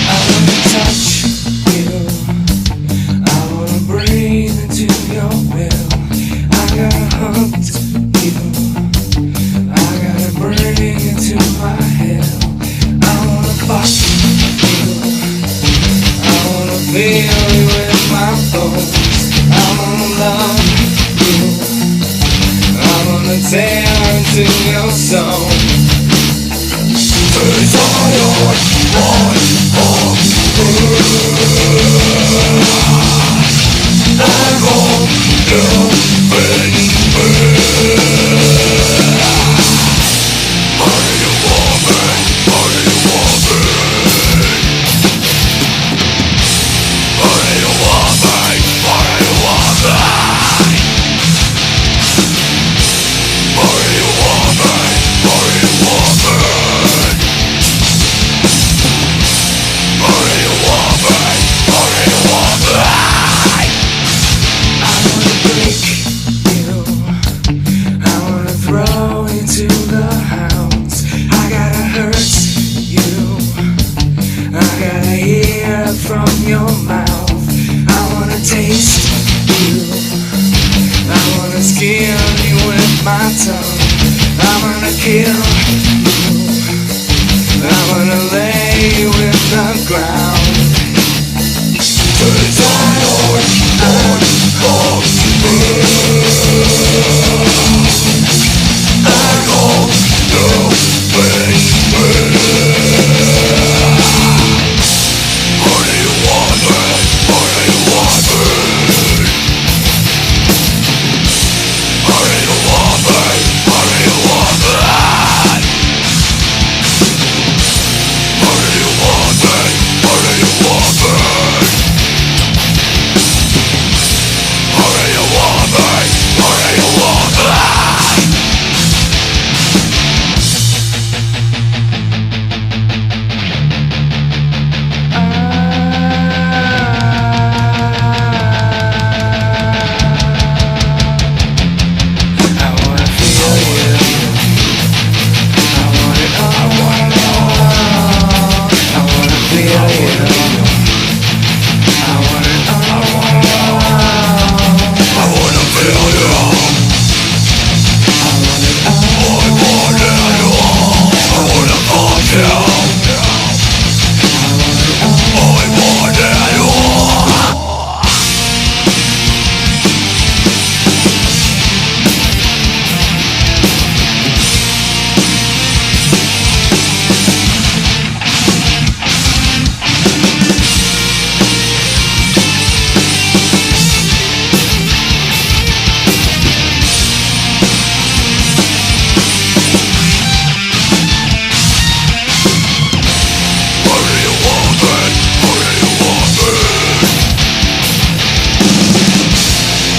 I wanna touch you. I wanna breathe into your will. I gotta hunt you. I gotta bring into my hell. I wanna fuck you. I wanna feel you in my bones. I wanna love you. I wanna tear into your soul. Desire life of I want you, baby. What do you want me? What do you want me? What do you want me? What do you want me? What do you want me? What do you want me? What do you want me? What do you want me? I wanna break you. I wanna throw you to the hounds. I gotta hurt you. I gotta hear from your mouth. I wanna taste you. I wanna skin you with my tongue. I wanna kill you. I wanna lay you in the ground. Desire of me. I want you, baby. What do you want me? What do you want me? What do you want me? What do you want me? What do you want me? What do you want me? What do you want me? What do you want me? I wanna feel you. I want it all. I want it all. I wanna feel you. I want it all. I want it all. I wanna feel you. I want it all. I want it all. I wanna fuck you. I want it all. I want it all. What do you want me? What do you want me?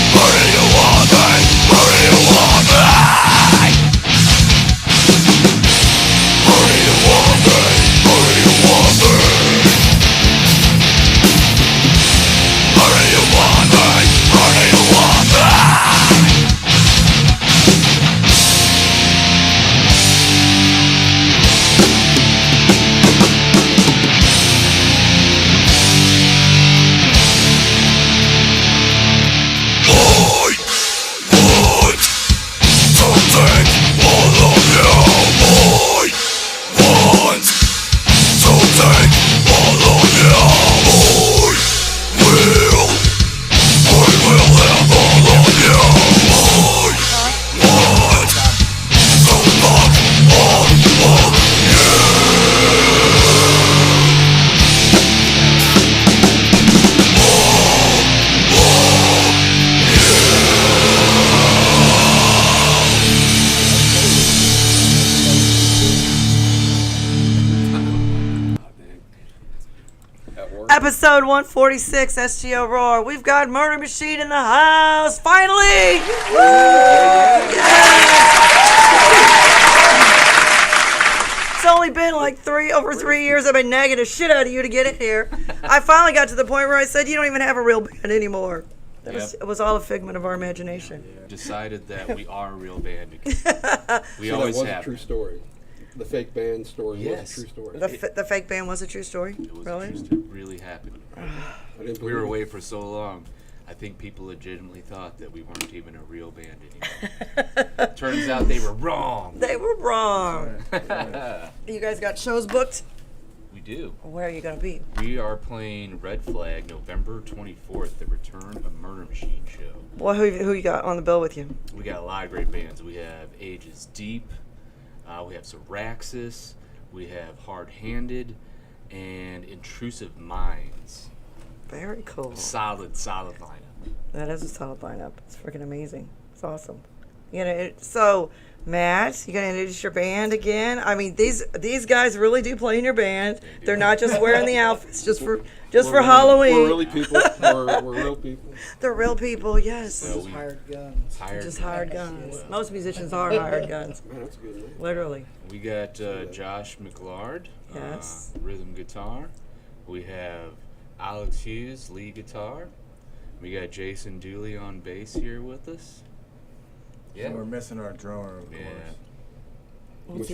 What do you want me? What do you want me? What do you want me? What do you want me? What do you want me? What do you want me? I want something all of you. I want something all of you. I will have all of you. I want so much all of you. Episode 146, STL Roar. We've got Murder Machine in the house, finally! Woo! Yes! It's only been like over 3 years. I've been nagging the shit out of you to get in here. I finally got to the point where I said, you don't even have a real band anymore. It was all a figment of our imagination. Decided that we are a real band because we So always that was have. a true story. the fake band story Yes. was a true story. The fake band was a true story? It was Really? just, it really happened. I didn't We were believe away for so long. I think people legitimately thought that we weren't even a real band anymore. Turns out they were wrong. They were wrong. Right. You guys got shows booked? We do. Where are you going to be? We are playing Red Flag November 24th, the Return of Murder Machine show. Well, who you got on the bill with you? We got a lot of great bands. We have Ages Deep, we have Syraxis, we have Hard Handed, and Intrusive Minds. Very cool. Solid lineup. That is a solid lineup. It's freaking amazing. It's awesome. So, Matt, you gonna introduce your band again? I mean, these guys really do play in your band. They're not just wearing the outfits just for Halloween. We're really people. We're real people. They're real people. Yes. Well, Just we hired guns. Just hired guns. Most musicians are hired guns. Man, that's a good name. Literally. We got Josh McLeod, Yes. rhythm guitar. We have Alex Hughes, lead guitar. We got Jason Dooley on bass here with us. And we're missing our drummer, of Yeah. course.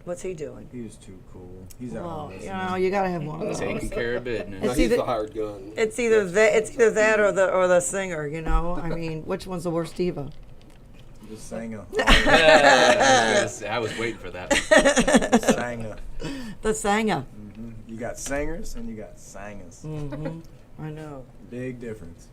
What's he doing? He was too cool. He's out Well, listening. you gotta have one of those. Taking care of business. No, It's he's either- the hired gun. It's either that or the singer. I mean, which one's the worst diva? The singer. I was waiting for that. The singer. The singer. You got singers and you got singers. I know. Big difference.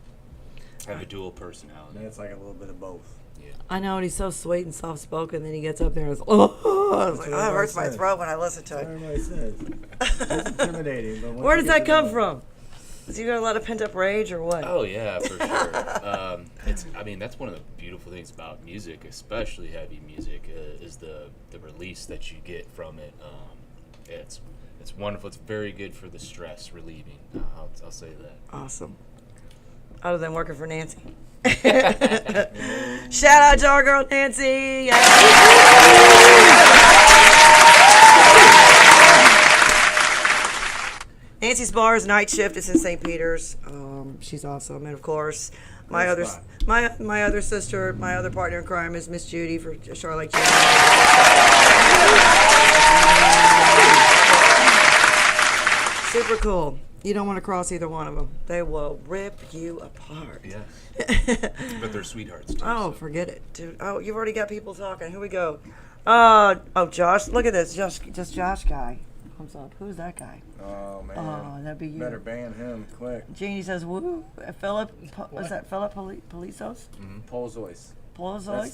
I have a dual personality. And it's like a little bit of both. Yeah. I know, and he's so sweet and soft spoken. Then he gets up there and it's, oh, it's like, what oh, it hurts my everybody throat when I listen to it. Everybody says. It's intimidating. But once Where you does get that to come know- from? Is he got a lot of pent up rage or what? Oh yeah, for sure. That's one of the beautiful things about music, especially heavy music, is the release that you get from it. It's wonderful. It's very good for the stress relieving. I'll say that. Awesome. Other than working for Nancy. Shout out to our girl Nancy. Nancy's Bar is night shift. It's in St. Peter's. She's awesome, and of course, my Great other spot. my other sister, my other partner in crime is Miss Judy for Charlotte. Super cool. You don't want to cross either one of them. They will rip you apart. Yeah. But they're sweethearts too. Oh, so. forget it, dude. Oh, you've already got people talking. Here we go. Josh, look at this. Just Josh guy comes up. Who's that guy? Oh, man. Oh, that'd be you. Better ban him quick. Jeannie says, "Woo." Philip, was that Philip Polisos? Polzois. Polisos?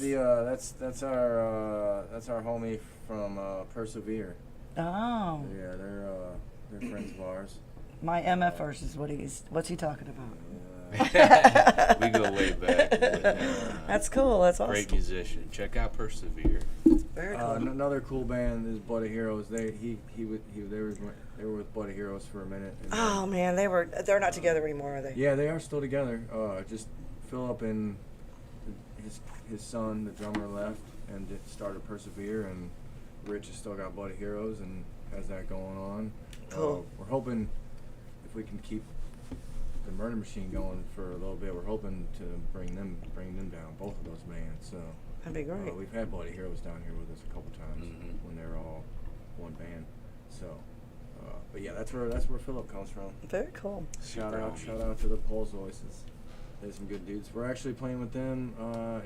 That's the that's our homie from Persevere. Oh, Yeah, they're friends of ours. my MFers is what's he talking about? We go way back. With, That's cool. That's awesome. great musician. Check out Persevere. Very cool. Another cool band is Bloody Heroes. They were with Bloody Heroes for a minute. And, Oh man, they're not together anymore, are they? yeah, they are still together. Just Philip and his son, the drummer, left and started Persevere, and Rich has still got Bloody Heroes and has that going on. Cool. We're hoping if we can keep the Murder Machine going for a little bit, we're hoping to bring them down, both of those bands. So That'd be great. we've had Bloody Heroes down here with us a couple times Mhm. when they were all one band. So, but yeah, that's where Philip comes from. Very cool. Shout Super out homie. to the Pulse Voices. They're some good dudes. We're actually playing with them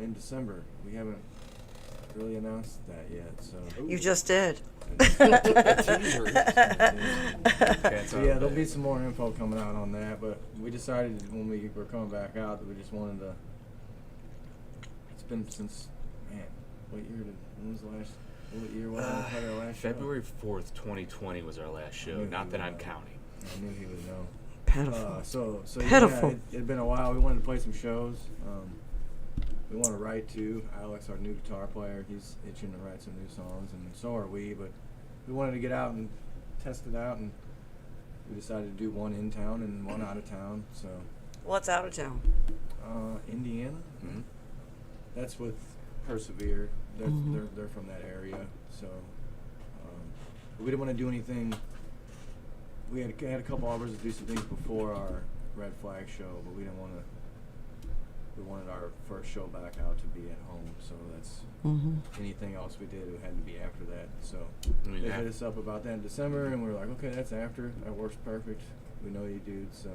in December. We haven't really announced that yet, so. You just did. Teaser. Cats So on yeah, the there'll be bed. some more info coming out on that, but we decided when we were coming back out that we just wanted to. It's been since, man, what year was our last show? February 4th, 2020 was our last show. knew Not he that would I'm know. counting. I knew he would know. Pitiful. So Pitiful. yeah, it had been a while. We wanted to play some shows. We want to write too. Alex, our new guitar player, he's itching to write some new songs, and so are we. But we wanted to get out and test it out, and we decided to do one in town and one out of town. So What's out of town? Indiana. Mhm. That's with Persevere. They're from that area. So we didn't want to do anything. We had a couple hours to do some things before our Red Flag show, but we didn't want to. We wanted our first show back out to be at home, so that's anything else we did. It had to be after that. So I mean, they hit us up about that in December, and we were like, okay, that's after. That works perfect. We know you dudes, so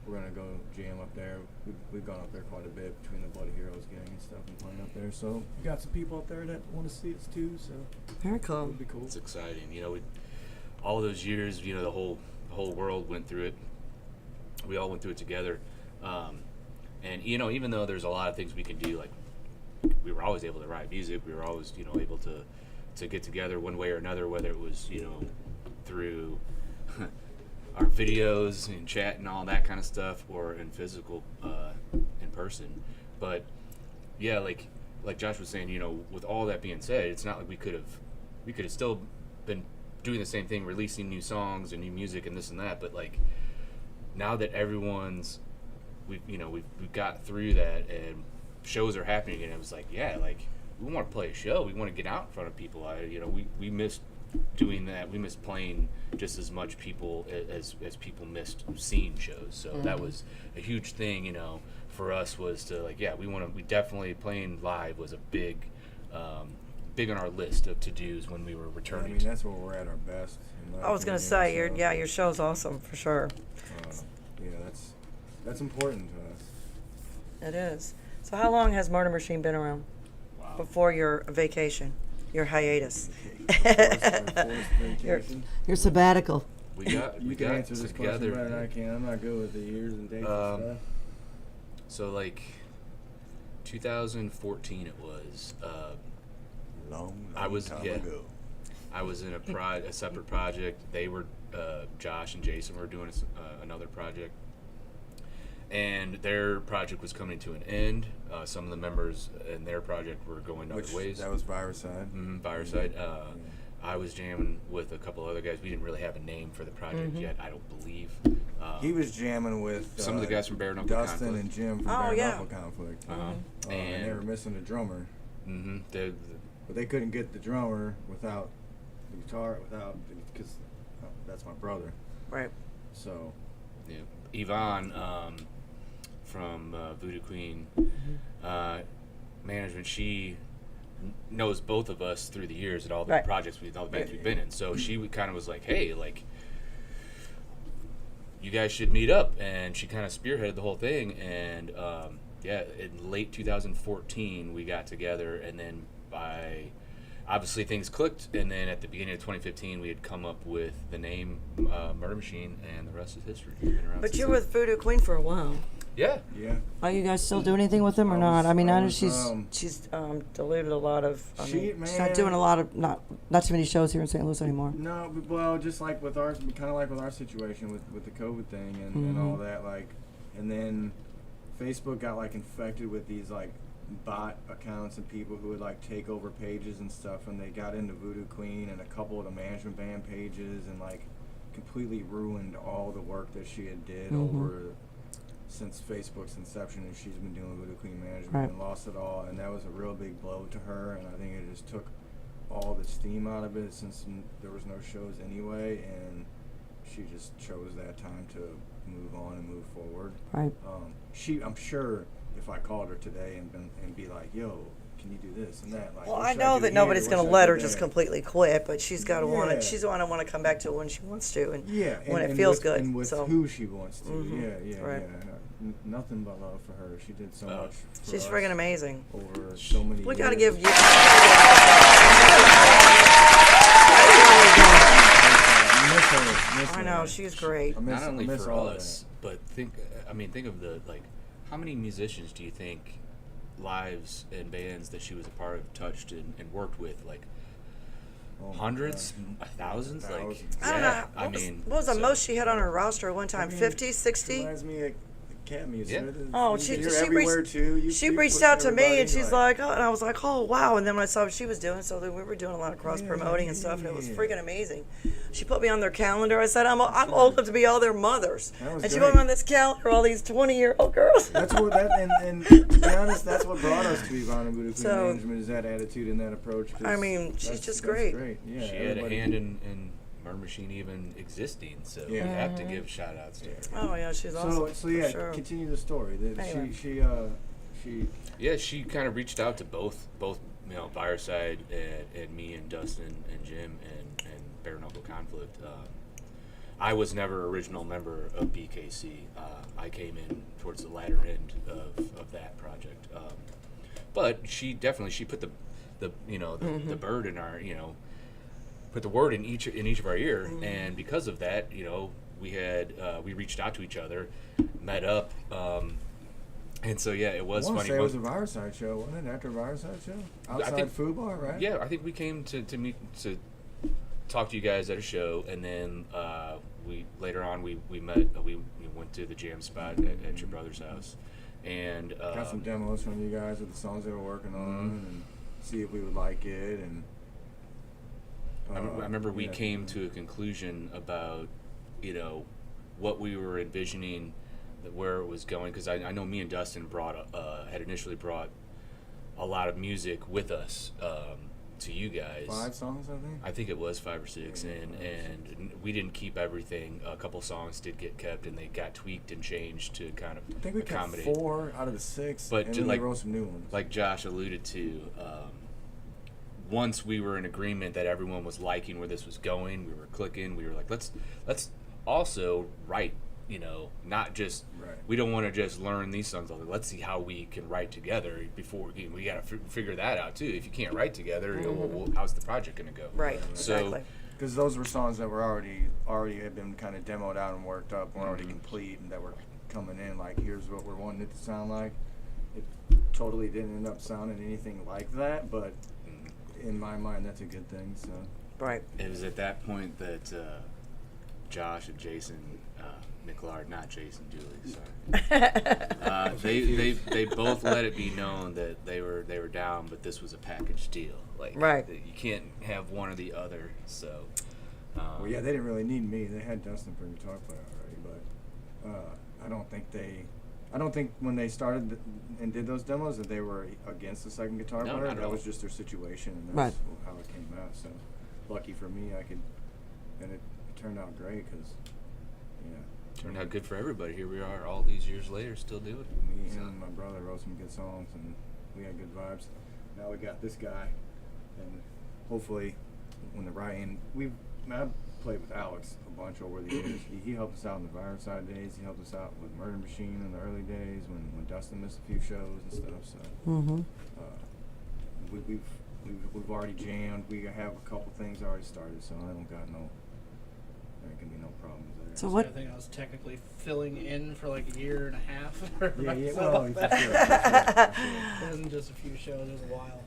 we're gonna go jam up there. We've gone up there quite a bit between the Bloody Heroes gang and stuff and playing up there. So we got some people up there that want to see us too. So Very cool. it'll be cool. It's exciting. You know, all those years, you know, the whole world went through it. We all went through it together. And, you know, even though there's a lot of things we can do, like, we were always able to write music. We were always, you know, able to get together one way or another, whether it was, you know, through our videos and chat and all that kind of stuff, or in physical, in person. But, yeah, like Josh was saying, you know, with all that being said, it's not like we could have still been doing the same thing, releasing new songs and new music and this and that, but, like, now that we've got through that and shows are happening, and it was like, yeah, like, we want to play a show. We want to get out in front of people. We missed doing that. We missed playing just as much people as people missed seeing shows. So that was a huge thing, you know, for us, was to, like, yeah, we definitely playing live was a big on our list of to-dos when we were returning. I mean, that's where we're at our best. I was gonna say, your show's awesome for sure. Yeah, that's important to us. It is. So how long has Murder Machine been around? Wow. Before your vacation, your hiatus, your sabbatical. We got You can answer this question together. better than I can. I'm not good with the years and dates and stuff. So, like, 2014 it was. Long I was time yeah. ago. I was in a separate project. They were Josh and Jason were doing another project, and their project was coming to an end. Some of the members in their project were going other ways. That was Viruside. Fireside. I was jamming with a couple other guys. We didn't really have a name for the project yet, I don't believe. He was jamming with some of the guys from Bare Knuckle Dustin Conflict. and Jim from Oh, Bare yeah. Knuckle Conflict. And they were missing a drummer, but they couldn't get the drummer without the guitar, because that's my brother. Right. So yeah. Yvonne from Voodoo Queen management, she knows both of us through the years at all the projects, all the bands we've been in. So she kind of was like, hey, like, you guys should meet up. And she kind of spearheaded the whole thing. And in late 2014, we got together. And then obviously things clicked. And then at the beginning of 2015, we had come up with the name Murder Machine, and the rest is history. We've been around But since you're then. with Voodoo Queen for a while. Yeah. Are you guys still doing anything with them or not? I mean, I know she's she's diluted a lot of. She's not man. doing a lot of not too many shows here in St. Louis anymore. No, well, just like with ours, kind of like with our situation with the COVID thing and all that, like, and then Facebook got like infected with these like bot accounts and people who would like take over pages and stuff, and they got into Voodoo Queen and a couple of the management band pages and like completely ruined all the work that she had did over since Facebook's inception, and she's been doing Voodoo Queen management and lost it all, and that was a real big blow to her, and I think it just took all the steam out of it since there was no shows anyway, and she just chose that time to move on and move forward. Right. I'm sure if I called her today and be like, yo, can you do this and that? Like, Well, what I should know do that here? nobody's What going should to I let do her just there? completely quit, but she's got to want Yeah. it. She's going to want to come back to it when she wants to, and Yeah, when and it feels with, good. and with so who she wants to. Yeah. Right. Nothing but love for her. She did so much. For she's us friggin' amazing. Over so many. We got to years. give you. I know she's great. Not only miss for all of us, but think of the, like, how many musicians do you think lives and bands that she was a part of touched and worked with, like, Oh my hundreds, God. thousands, like, Thousands. I don't know. What was the so- most she had on her roster at one time? I mean, 50, She 60? reminds me of cat music. Yeah. Oh, You're she everywhere reached, too. she You reached push out to me everybody, and she's like, oh, and I was like, oh, wow. And then when I saw what she was doing, so then we were doing a lot of cross promoting and stuff, and it was freaking amazing. She put me on their calendar. I said, I'm old enough to be all their mothers. That was And she great. put me on this calendar, all these 20-year-old girls. That's what and to be honest, that's what brought us to Yvonne and Voodoo Queen So- Management, is that attitude and that approach. 'cause I mean, she's that's- just that's great. Yeah, she had a everybody- hand in Murder Machine even existing, so we Yeah. have to give shout outs to her. Oh, yeah, she's awesome. So yeah, for sure. continue the story. Anyway. She Yeah, she kind of reached out to both you know, Fireside and me and Dustin and Jim and Bare Knuckle Conflict. I was never original member of BKC. I came in towards the latter end of that project. But she put the you know the bird in our, you know, put the word in each of our ear, and because of that, you know, we reached out to each other, met up, and so yeah, it was I want funny. to say it was a Fireside show, wasn't it? After a Fireside show, outside think- food bar, right? Yeah, I think we came to meet to talk to you guys at a show, and then we later on we met. We went to the jam spot at your brother's house, and Got some demos from you guys of the songs they were working on, and see if we would like it. And I remember we yeah. came to a conclusion about, you know, what we were envisioning, where it was going, because I know me and Dustin had initially brought a lot of music with us to you guys. 5 songs, I think. I think it was 5 or 6, and we didn't keep everything. A couple songs did get kept, and they got tweaked and changed to kind of I think we kept accommodate. 4 out of the 6, But and to, then like- we wrote some new ones. Like Josh alluded to, once we were in agreement that everyone was liking where this was going, we were clicking. We were like, let's also write. You know, not just Right. we don't want to just learn these songs. Let's see how we can write together before we got to figure that out too. If you can't write together, you know, well, how's the project going to go? Right. So Exactly. Because those were songs that were already had been kind of demoed out and worked up, were already complete, and that were coming in. Like, here's what we're wanting it to sound like. It totally didn't end up sounding anything like that, but in my mind, that's a good thing. So Right. it was at that point that Josh and Jason, McLard, not Jason, Julie, sorry. They both let it be known that they were down, but this was a package deal. Like, Right. that you can't have one or the other. So, well, yeah, they didn't really need me. They had Dustin for guitar player already, but I don't think when they started and did those demos that they were against the second guitar No, player. not at That all. was just their situation, and Right. that's how it came out. So, lucky for me, and it turned out great because, yeah. turned out good for everybody. Here we are, all these years later, still doing it. Me So- and my brother wrote some good songs, and we had good vibes. Now we got this guy, and hopefully, when the writing, I've played with Alex a bunch over the years. He helped us out in the Fireside days. He helped us out with Murder Machine in the early days when Dustin missed a few shows and stuff. So Mm-hmm. we've already jammed. We have a couple things already started, so there can be no problems there. So I what? think I was technically filling in for like a year and a half. for Yeah, myself. well, for sure. It wasn't just a few shows; it was a while.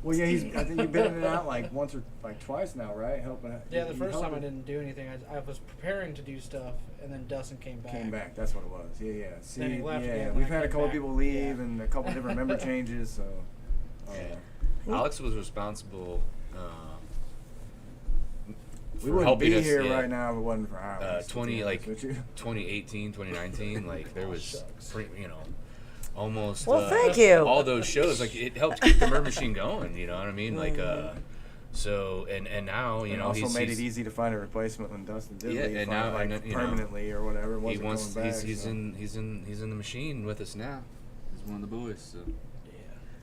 Well, yeah, I think you've been in and out like once or like twice now, right? Helping. Yeah, the you first time I helped- didn't do anything. I was preparing to do stuff, and then Dustin came back. Came back. That's what it was. Yeah, yeah. See, Then he left yeah, again, and we've I had a came couple back. people leave Yeah. and a couple different member changes. So, Alex was responsible. we for wouldn't helping be us, here yeah. right now if it wasn't for Alex. to be 20 honest like with you. 2018, 2019, like there was, Shucks. almost. Well, thank you. All those shows, like it helped keep the Murder Machine going. You know what I mean? Like, so and now you And know also he's made he's, it easy to find a replacement when Dustin did Yeah, leave, and now- like, and, you know, permanently or whatever. he Wasn't wants going back, he's so. in the machine with us now. He's one of the boys. So Yeah.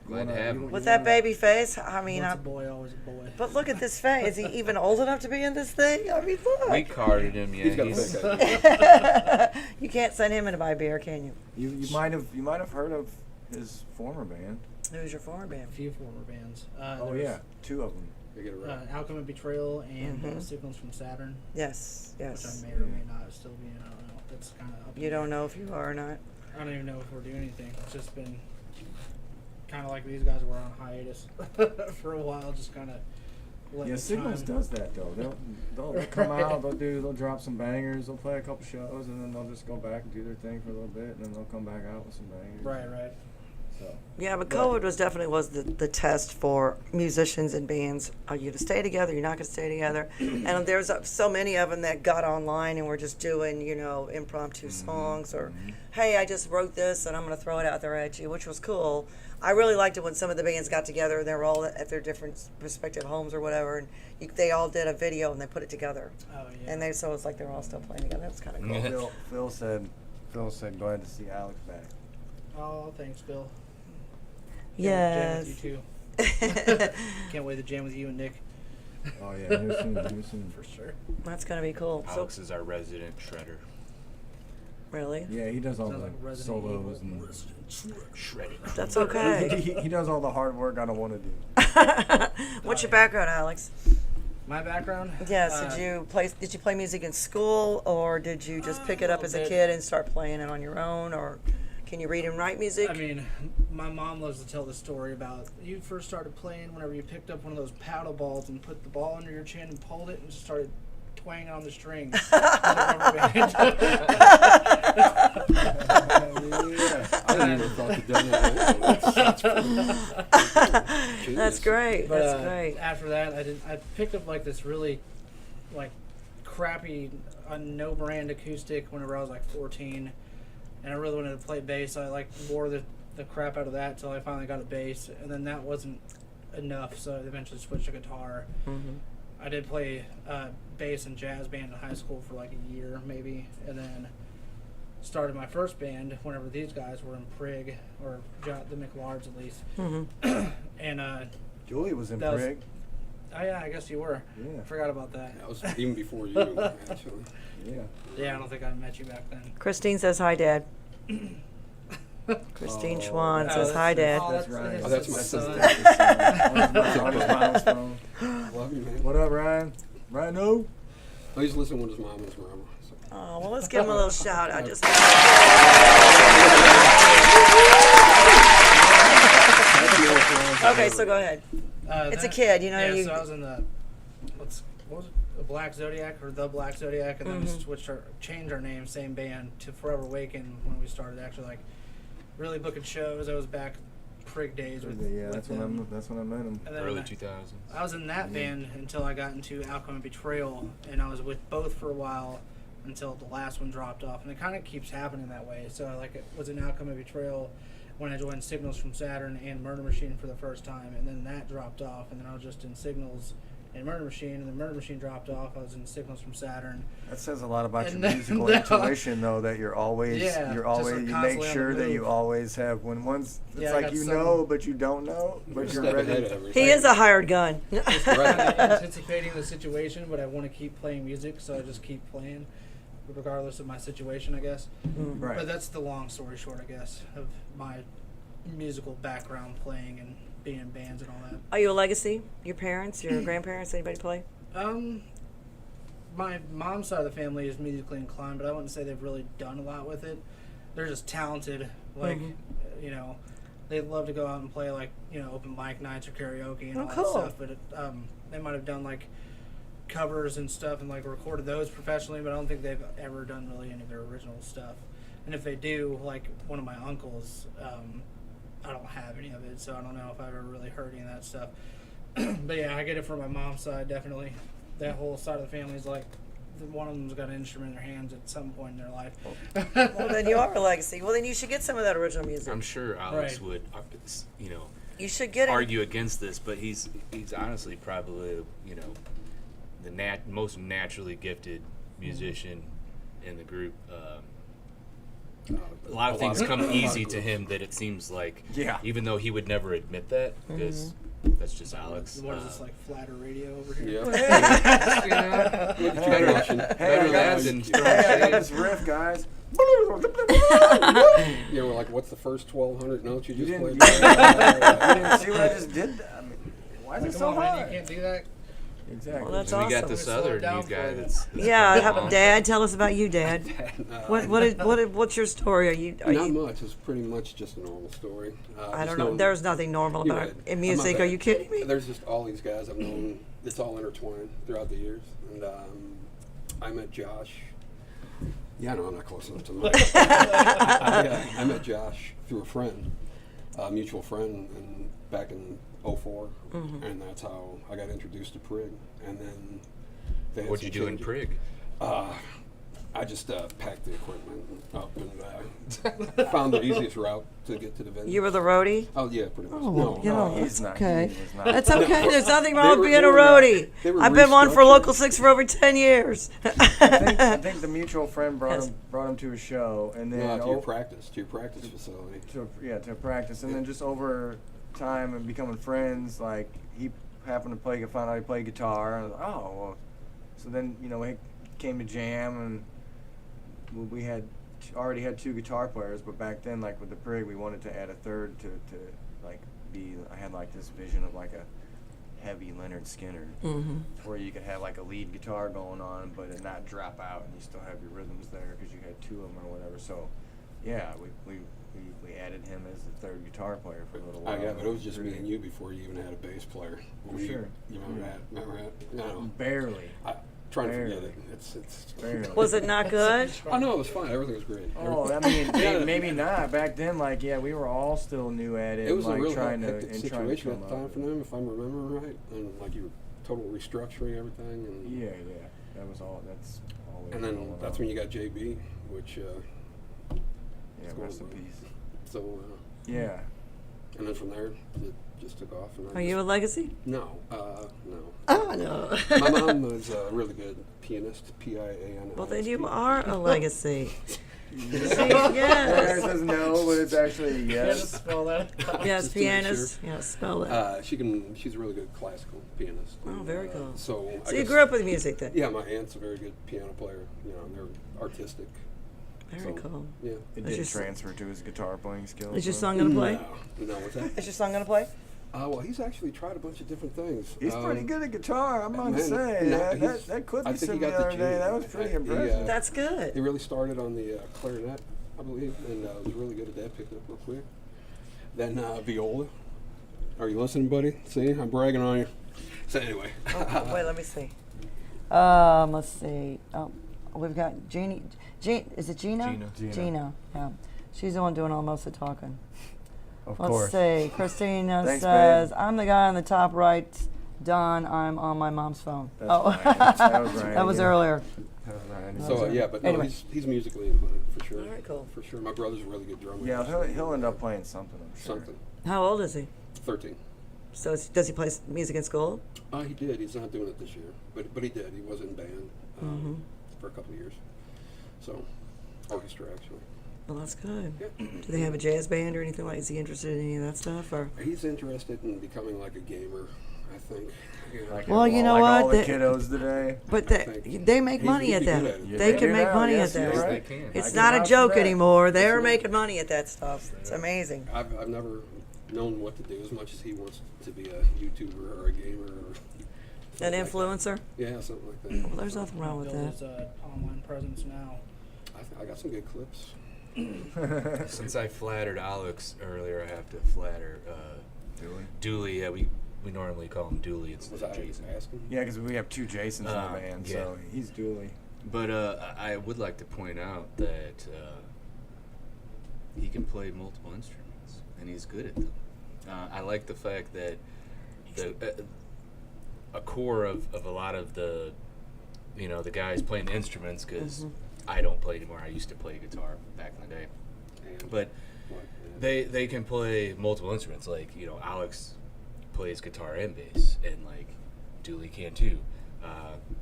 glad to wanna- have you- him. With that baby face, I mean, Once a boy, always a boy. but look at this face. Is he even old enough to be in this thing? I mean, look. We carded him. Yeah, He's got a he's- thick head. You can't send him in to buy beer, can you? You might have heard of his former band. Who's your former a band? few former bands. Oh There's, yeah, 2 of them. They get it right. Alchemy and Betrayal and Mhm. Signals from Saturn, Yes, which yes. I may or may not still be in. I don't know. That's kind of up. in You the don't air. know if you are or not. I don't even know if we're doing anything. It's just been kind of like these guys were on hiatus for a while, just kind of. Yeah, Signals does that though. They'll come out, they'll drop some bangers, they'll play a couple shows, and then they'll just go back and do their thing for a little bit, and then they'll come back out with some bangers. Right. So Yeah, but COVID was definitely the test for musicians and bands. Are you to stay together? You're not going to stay together. And there's so many of them that got online and were just doing, impromptu songs or, hey, I just wrote this and I'm going to throw it out there at you, which was cool. I really liked it when some of the bands got together and they were all at their different respective homes or whatever, and they all did a video and they put it together. Oh yeah. And so it's like they're all still playing together. That's kind of cool. Phil said glad to see Alex back. Oh, thanks, Phil. Yes. You too. Can't wait to jam with you and Nick. Oh yeah, here's some For sure. That's gonna be cool. So, Alex is our resident shredder. really? Yeah, he does all Sounds the like Resident solos Evil. and Shredding. That's okay. he does all the hard work I don't want to do. What's your background, Alex? My background? Yes. Did you play music in school, or did you just pick it up as a kid and start playing it on your own, or can you read and write music? I mean, my mom loves to tell the story about you first started playing whenever you picked up one of those paddle balls and put the ball under your chin and pulled it and just started twanging on the strings. With a rubber band. I never thought to do that. That's great. But, That's great. After that, I picked up like this really, like, crappy, no brand acoustic whenever I was like 14, and I really wanted to play bass. So I like wore the crap out of that until I finally got a bass, and then that wasn't enough, so I eventually switched to guitar. Mm-hmm. I did play bass and jazz band in high school for like a year maybe, and then started my first band whenever these guys were in Prig, or the McLards at least. Mm-hmm. And Julie was in That was- Prig. oh yeah, I guess you were. Yeah. I forgot about that. That was even before you, actually. Yeah. Yeah, I don't think I met you back then. Christine says hi, Dad. Christine Schwann Oh, says hi, Dad. Oh, That's right. Oh, that's my his sister. son. On his mom's phone. Love you, man. What up, Ryan? Ryan, who? I used to listen when his mom was around. So. Oh, well, let's give him a little shout out. Just okay, so go ahead. It's a kid, you know. Yeah, you, so I was in the what was it? The Black Zodiac, or the Black Zodiac, and then we changed our name, same band, to Forever Waken when we started actually like really booking shows. I was back Prig days with That's them. when I met him. And then Early 2000s. I was in that band until I got into Outcome and Betrayal, and I was with both for a while until the last one dropped off, and it kind of keeps happening that way. So like it was in Outcome and Betrayal when I joined Signals from Saturn and Murder Machine for the first time, and then that dropped off, and then I was just in Signals and Murder Machine, and then Murder Machine dropped off. I was in Signals from Saturn. That says a lot about And your then- musical no. intuition, though. That you're always, Yeah, you just, like, make constantly on sure the that you move. always have. When once it's Yeah, I like got you some- know, but you don't know, but you're Step ahead ready. of everything. he is a hired gun. Right. Anticipating the situation, but I want to keep playing music, so I just keep playing, regardless of my situation, I guess. Right. But that's the long story short, I guess, of my musical background, playing and being in bands and all that. Are you a legacy? Your parents, your grandparents, anybody play? My mom's side of the family is musically inclined, but I wouldn't say they've really done a lot with it. They're just talented. Like, you know, they love to go out and play, like, you know, open mic nights or karaoke and Oh, all cool. that stuff. But they might have done, like, covers and stuff and, like, recorded those professionally, but I don't think they've ever done really any of their original stuff. And if they do, like, one of my uncles, I don't have any of it, so I don't know if I've ever really heard any of that stuff. But yeah, I get it from my mom's side, definitely. That whole side of the family is like, one of them's got an instrument in their hands at some point in their life. Well, then you are a legacy. Well, then you should get some of that original music. I'm sure Alex Right. would, you know, You should get it. argue against this, but he's honestly probably, you know, the most naturally gifted musician in the group. A lot of things come easy to him that it seems like, Yeah. even though he would never admit that, because that's just Alex. What is this, like, flatter radio over here? Yeah. You know, Look at you watching. better I got that this- than Hey, throwing I got shade. this riff, guys. You know, like, what's the first 1,200 notes you You just didn't, played? you didn't see what I just did? I mean, why is it Come so on, man, hard? you can't do that. Exactly. Well, that's And we got awesome. this Slow it other down new for guy you. that's Yeah, on. Dad, tell us about you, Dad. What's your story? Are Not you? much. It's pretty much just a normal story. I just don't know. known- There's nothing normal You're about right. it in I'm music. not Are bad. you kidding me? There's just all these guys I've known. It's all intertwined throughout the years. And I met Josh. Yeah, no, I'm not close enough to the mic. I met Josh through a friend, a mutual friend, and back in '04, and that's how I got introduced to Prig. And then they had What'd you some do in changes. Prig? I just packed the equipment up and found the easiest route to get to the venue. You were the roadie. Oh yeah, pretty much. Oh, no, you know, no, he's that's not. okay. He was not. That's okay. There's nothing wrong They with were- being they a were, roadie. they were I've been one for restructured. Local 6 for over 10 years. I think the mutual friend brought him to a show, and then no, to your practice facility. to practice, and then just over time and becoming friends, like he happened to find out he played guitar. And I was like, oh well. So then we came to jam, and we already had 2 guitar players, but back then, like with the Prig, we wanted to add a third to like be. I had like this vision of like a heavy Leonard Skinner, where you could have like a lead guitar going on, but it not drop out, and you still have your rhythms there because you had 2 of them or whatever. So, yeah, we added him as the 3rd guitar player for a little while. Yeah, but it was just me and you before you even had a bass player. Sure. You remember that? No. Barely. Trying to Barely. forget it. It's Barely. Was it not good? Oh no, it was fine. Everything was great. Oh, I mean, maybe not. Back then, like, yeah, we were all still new at it. It was like, a real trying hectic to situation come at the time up. for them, if I'm remembering right. And like you were total restructuring everything. And Yeah, that was all. That's all. and then that's when you got JB, which Yeah, rest in peace. so Yeah. and then from there it just took off. And Are you a legacy? No, no. Oh, no. My mom was a really good pianist, P-I-A-N. Well, then you are a legacy. There Yes. says no, but it's actually You had to yes. spell that. Yes, Just to make pianist. Yeah, spell it. She's a really good classical pianist. Oh, and, very cool. So So you grew up with music then? Yeah, my aunt's a very good piano player. They're artistic. Very So, cool. Yeah. It Is didn't your transfer to his guitar playing skills. Is your though. son going to play? No, what's that? Is your son going to play? Well, he's actually tried a bunch of different things. He's pretty good at guitar, I'm going to man, say. no, that clip I you think sent he me got the the other day, G. that was pretty He, impressive. That's He good. really started on the clarinet, I believe, and was really good at that. Picked it up real quick. Then viola. Are you listening, buddy? See, I'm bragging on you. So anyway. Oh, wait, let me see. Let's see. We've got Jeannie. Is it Gina? Gina. Gina. Yeah. She's the one doing all most of the talking. Of Let's course. see. Christina Thanks, says, babe. I'm the guy on the top right. Don, I'm on my mom's phone. That's oh, right. That was right. that was yeah. earlier. That was right. So yeah, but no, Anyway. he's musically inclined for sure. All right, cool. For sure, my brother's a really good drummer. Yeah, he'll end up playing something, I'm sure. Something. How old is he? 13. So does he play music in school? He did. He's not doing it this year, but he did. He was in band for a couple of years. So orchestra actually. Well, that's good. Yeah. Do they have a jazz band or anything like? Is he interested in any of that stuff? Or He's interested in becoming like a gamer, I think. Like Well, you know like what? all the They- kiddos today. But think they make he'd money be at good that. at it. They They can do make now, money yes, at you're that. right. They can. It's I can not a vouch for joke that. anymore. They're making money at that stuff. It's amazing. I've never known what to do as much as he wants to be a YouTuber or a gamer or An something like influencer? that. Yeah, something like that. Well, there's nothing wrong with Build that. his online presence now. I got some good clips. Since I flattered Alex earlier, I have to flatter Dooley. Yeah, we normally call him Dooley Was instead I of Jason. asking? Yeah, because we have 2 Jasons in the band, yeah. so he's Dooley. But I would like to point out that he can play multiple instruments, and he's good at them. I like the fact that a core of a lot of the guys playing the instruments, because I don't play anymore. I used to play guitar back in the day, but What? they can play multiple instruments. Like Alex plays guitar and bass, and like Dooley can too.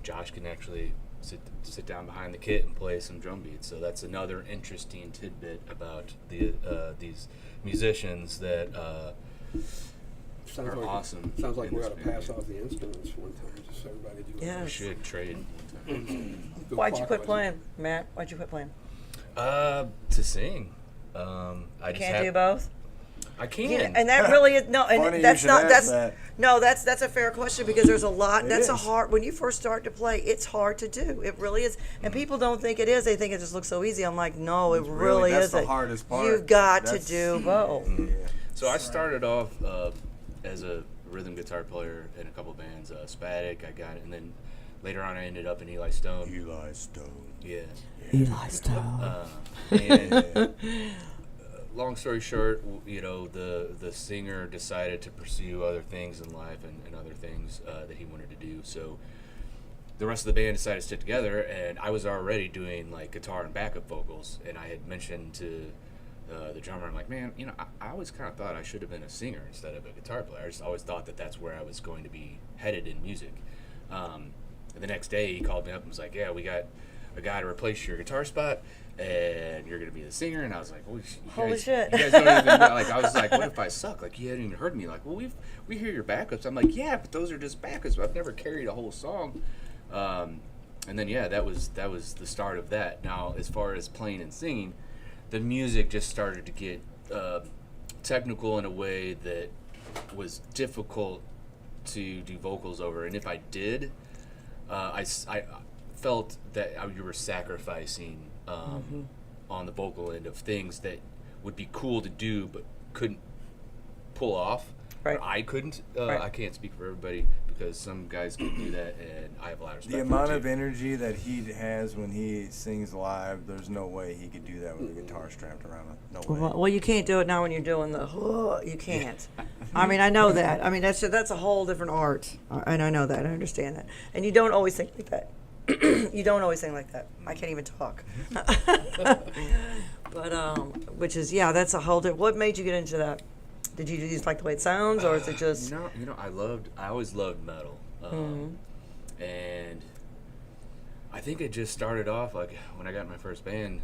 Josh can actually sit down behind the kit and play some drum beats. So that's another interesting tidbit about these musicians that Sounds are like, awesome. Sounds like in we this ought to band. pass off the instruments one time, just so everybody do. Yeah. We should trade. Why'd you quit playing, Matt? Why'd you quit playing? To sing. I just Can't do both. I can. Yeah, and that really is no, Funny and you that's should not ask that's that. no, that's a fair question because there's a lot. It That's a is. hard when you first start to play. It's hard to do. It really is, and people don't think it is. They think it just looks so easy. I'm like, no, it It's really that's isn't. the hardest part. You've got That's- to do both. Yeah. So I started off as a rhythm guitar player in a couple bands. Spatic, I got it, and then later on I ended up in Eli Stone. Eli Stone. Yeah. Eli Stone. And long story short, the singer decided to pursue other things in life and other things that he wanted to do. So the rest of the band decided to stick together, and I was already doing like guitar and backup vocals. And I had mentioned to the drummer, I'm like, man, I always kind of thought I should have been a singer instead of a guitar player. I just always thought that that's where I was going to be headed in music. And the next day he called me up and was like, yeah, we got a guy to replace your guitar spot, and you're gonna be the singer. And I was like, Holy shit. You guys don't even know. Like, I was like, what if I suck? Like, you hadn't even heard me. Like, well, we hear your backups. I'm like, yeah, but those are just backups. I've never carried a whole song. And then that was the start of that. Now, as far as playing and singing, the music just started to get technical in a way that was difficult to do vocals over. And if I did, I felt that you were sacrificing on the vocal end of things that would be cool to do but couldn't pull off. Right. Or I couldn't. Right. I can't speak for everybody because some guys can do that, and I have a lot of respect The for amount it of too. energy that he has when he sings live, there's no way he could do that with a guitar strapped around him. No way. Well, you can't do it now when you're doing the. You can't. I mean, I know that. I mean, that's a whole different art, and I know that. I understand that. And you don't always think like that. You don't always think like that. I can't even talk. But which is that's a whole different. What made you get into that? Did you just like the way it sounds, or is it just? I always loved metal, and I think it just started off like when I got my first band.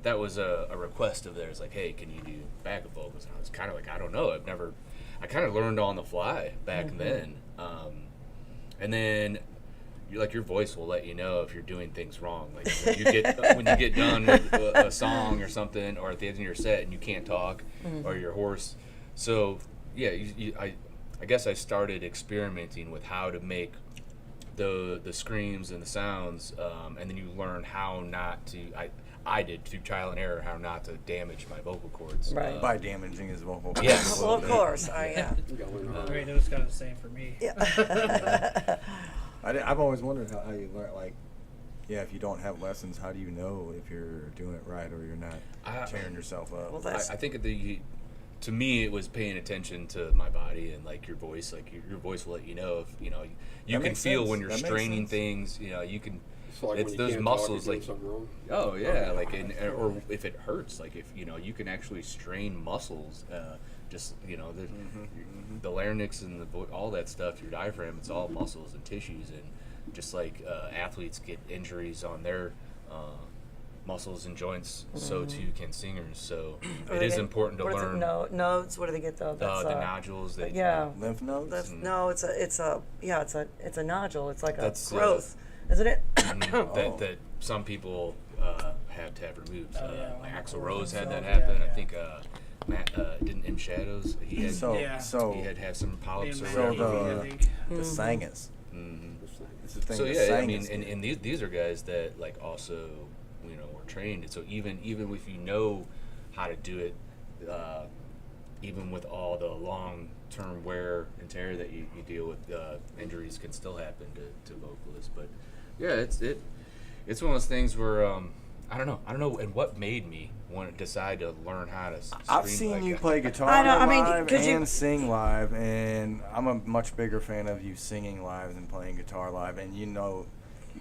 That was a request of theirs, like, hey, can you do backup vocals? And I was kind of like, I don't know, I kind of learned on the fly back then, and then. Your voice will let you know if you're doing things wrong. Like when you get done with a song or something, or at the end of your set and you can't talk, or you're hoarse. So I guess I started experimenting with how to make the screams and the sounds, and then you learn how not to. I did through trial and error how not to damage my vocal cords. Right. By damaging his vocal cords. Yes. Well, of course. Yeah. You gotta learn how I to- mean, it was kind of the same for me. Yeah. I've always wondered how you learn, if you don't have lessons, how do you know if you're doing it right or you're not tearing yourself up? Well, that's. I think to me it was paying attention to my body and like your voice. Like your voice will let you know if you That can makes feel sense. when you're That makes straining sense. things. You can. It's like It's when you those can't muscles, talk, you're like- doing something wrong. Oh yeah, or if it hurts, like if you can actually strain muscles. The larynx and all that stuff, your diaphragm, it's all muscles and tissues, and just like athletes get injuries on their muscles and joints, so too can singers. So it is important to learn Nodes. What do they get though? the nodules. Lymph nodes? That's no. It's a nodule. It's like a That's, growth, isn't it? that some people have to have removed. Like Axl Rose had that Yeah, happen. I yeah. think Matt didn't In Shadows. He had So he had to have some polyps or So whatever. I think. the singers. It's the thing So the yeah, I mean, singers and these are guys that like also were trained, and so even if you know how to do it, even with all the long-term wear and tear that you deal with, injuries can still happen to vocalists. But yeah, it's one of those things where I don't know, and what made me want to decide to learn how to. I've scream seen like you that. play guitar I know, I mean, live 'cause you- and sing live, and I'm a much bigger fan of you singing live than playing guitar live. And you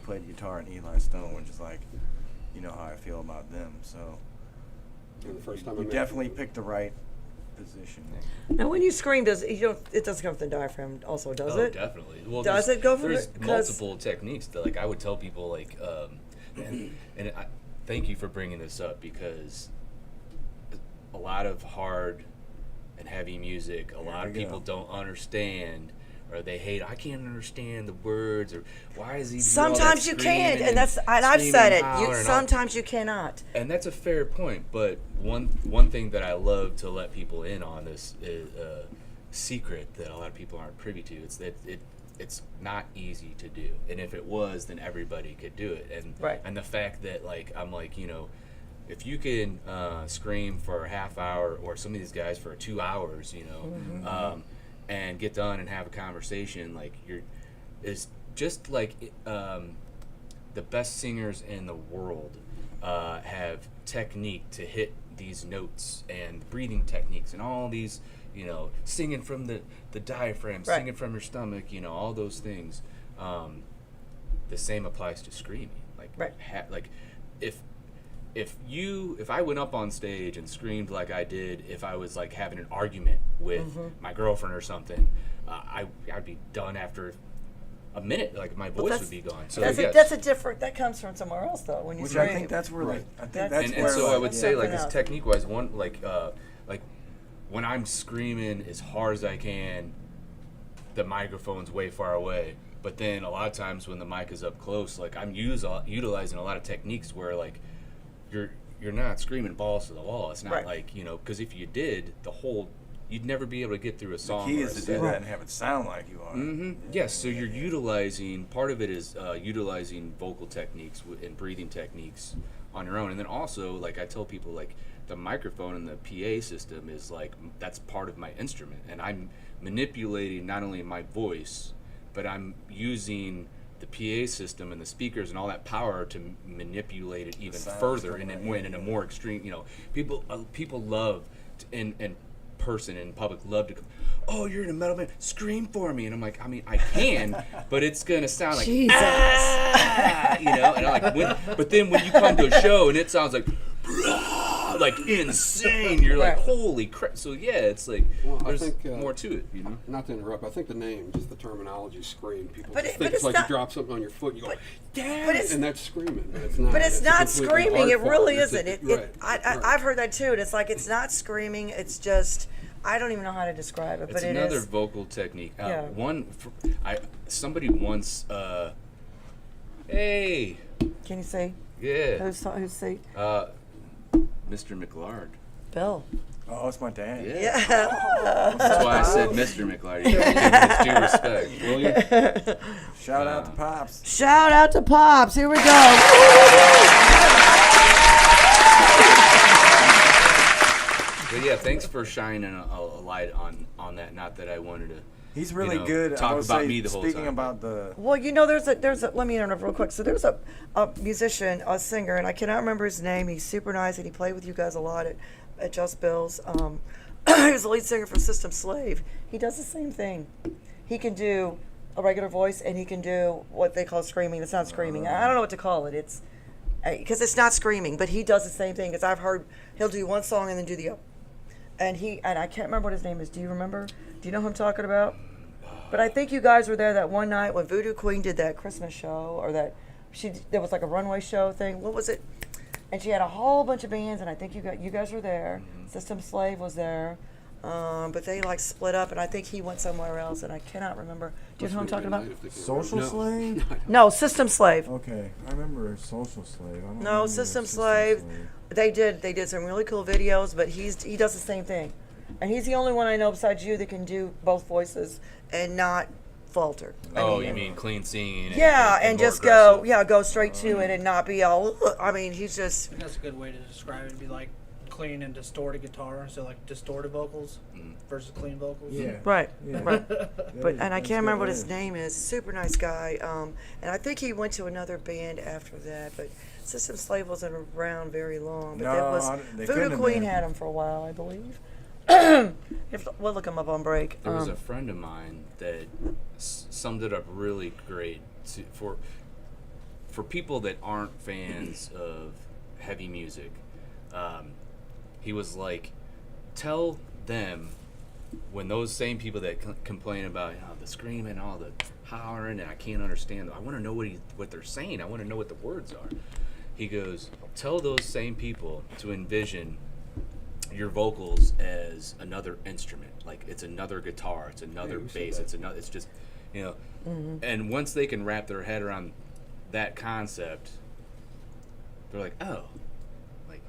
played guitar in Eli Stone, which is like, how I feel about them. So And the first time I you met definitely you, picked the right position. Now, when you scream, it doesn't come from the diaphragm? Also, does Oh, it? definitely. Well, Does it go from there's the- 'cause- multiple techniques that, like, I would tell people, like, and I thank you for bringing this up, because a lot of hard and heavy music, a lot of we go. people don't understand, or they hate. I can't understand the words, or why is he? doing all that Sometimes you can't, screaming and I've screaming said it. and hollering and all- Sometimes you cannot. and that's a fair point, but one thing that I love to let people in on this is a secret that a lot of people aren't privy to. It's that it's not easy to do, and if it was, then everybody could do it. And Right. and the fact that I'm like, if you can scream for a half hour, or some of these guys for 2 hours, and get done and have a conversation, like is just like the best singers in the world have technique to hit these notes, and breathing techniques, and all these, singing from the diaphragm, Right. singing from your stomach, all those things. The same applies to screaming. Like, Right. if I went up on stage and screamed like I did if I was like having an argument with my girlfriend or something, I'd be done after a minute, like my voice would be gone. So that's, yes. that's a different. That comes from somewhere else, though. When you Which scream. I think that's where, Right. I think That's- that's and where. so I would say, like, Something as else. technique-wise, one like when I'm screaming as hard as I can, the microphone's way far away. But then a lot of times when the mic is up close, like I'm utilizing a lot of techniques where like you're not screaming balls to the wall. It's not Right. like, because if you did, you'd never be able to get through a The song. key or is a to set. do that and have it sound like you are. Mm-hmm. Yes, so you're utilizing, part of it is utilizing vocal techniques and breathing techniques on your own. And then also, like I tell people, like the microphone and the PA system is like, that's part of my instrument. And I'm manipulating not only my voice, but I'm using the PA system and the speakers and all that power to manipulate it even sounds further coming and out, in a more extreme, people love in person in public love to come, oh, you're in a metal band, scream for me. And I'm like, I mean, I can, but it's gonna sound like Jesus. and I'm like, but then when you come to a show and it sounds like insane, you're like, Right. holy crap. So yeah, it's like Well, I there's think, more to it, Not to interrupt, I think the name, just the terminology, scream. People But just it- think but it's it's like not- you drop something on your foot and you go, damn but it, it's- and that's screaming. But it's not. But it's a not completely screaming. It art form. really It's isn't. right. I've heard that too. And it's like it's not screaming. It's just I don't even know how to describe it. It's But it another is. vocal technique. Yeah. Somebody once, hey, Can you say yeah, who's say Mr. McLard. Bill? Oh, it's my dad. Yeah. Yeah. That's why I said Mr. McLard. You gotta give him his due respect. Will you? Shout out to Pops. Shout out to Pops. Here we go. But yeah, thanks for shining a light on that. Not that I wanted to. He's really know, good. talk I would about say, me the whole speaking time. about the. Well, there's a. Let me interrupt real quick. So there's a musician, a singer, and I cannot remember his name. He's super nice, and he played with you guys a lot at Just Bill's. He was the lead singer for System Slave. He does the same thing. He can do a regular voice, and he can do what they call screaming. It's not screaming. I don't know what to call it. It's because it's not screaming, but he does the same thing. Because I've heard he'll do one song and then do the other. And I can't remember what his name is. Do you remember? Do you know who I'm talking about? But I think you guys were there that one night when Voodoo Queen did that Christmas show, or there was like a runway show thing. What was it? And she had a whole bunch of bands, and I think you guys were there. System Slave was there, but they like split up, and I think he went somewhere else, and I cannot remember. Do you know who I'm talking about? Social Slave? No, System Slave. Okay, I remember Social Slave. I don't No, remember System Slave. They did some really cool videos, but he does the same thing, and he's the only one I know besides you that can do both voices and not falter. Oh, you mean clean singing? Yeah, and more just go, aggressive. go straight to it and not be all. I mean, he's just. I think that's a good way to describe it. It'd be like clean and distorted guitar, so like distorted vocals versus clean vocals. Yeah. Right, Yeah. right. That But is- and I that's can't remember what good. his name is. Super nice guy. And I think he went to another band after that. But System Slave wasn't around very long. But that No, was they couldn't Voodoo have Queen been. had him for a while, I believe. We'll look him up on break. There was a friend of mine that summed it up really great for people that aren't fans of heavy music. He was like, tell them when those same people that complain about the screaming, all the hollering, and I can't understand. I want to know what they're saying. I want to know what the words are. He goes, tell those same people to envision your vocals as another instrument, like it's another guitar, it's another you said bass, that. it's just and once they can wrap their head around that concept, they're like, oh, like,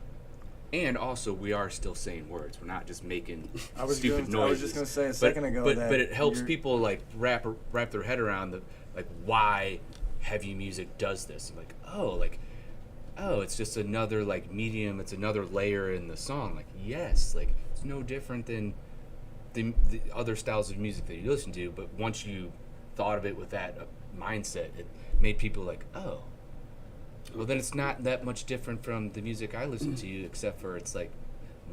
and also we are still saying words, we're not just making stupid noises. I was just gonna say a second ago but that it helps you're- people like wrap their head around why heavy music does this. Like, oh, it's just another like medium, it's another layer in the song. Like, yes, like it's no different than the other styles of music that you listen to, but once you thought of it with that mindset, it made people like, oh, well then it's not that much different from the music I listen to, except for it's like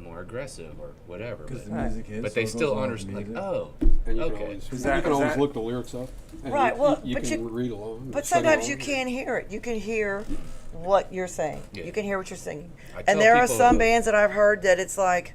more aggressive or whatever. Because But, the music is. but they so it still goes along with understand, like, music. oh, And you okay. can always, Is that- you can is always that- look the lyrics up. And Right, well, you but can you- read along. But sing sometimes you along. can't hear it. You can hear what you're saying. Yeah. You can hear what you're singing. I tell And there are people- some bands that I've heard that it's like,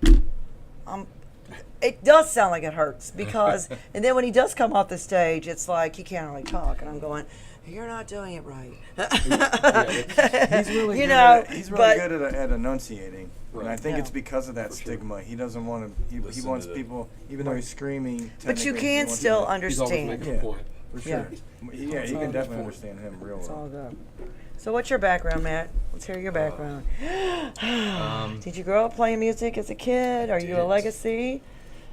it does sound like it hurts because, and then when he does come off the stage, it's like he can't really talk, and I'm going, you're not doing it right. He's really You good. know, He's but- really good at enunciating, and I think Yeah. it's because of that For sure. stigma. He doesn't want to. He Listen wants to the- people, even though he's screaming. But you technically, he can wants still people- He's always understand. making Yeah. a point. For Yeah. sure. Yeah, he can definitely understand him real It's all well. good. So what's your background, Matt? Let's hear your background. Did you grow up playing music as a kid? Are you a did. legacy?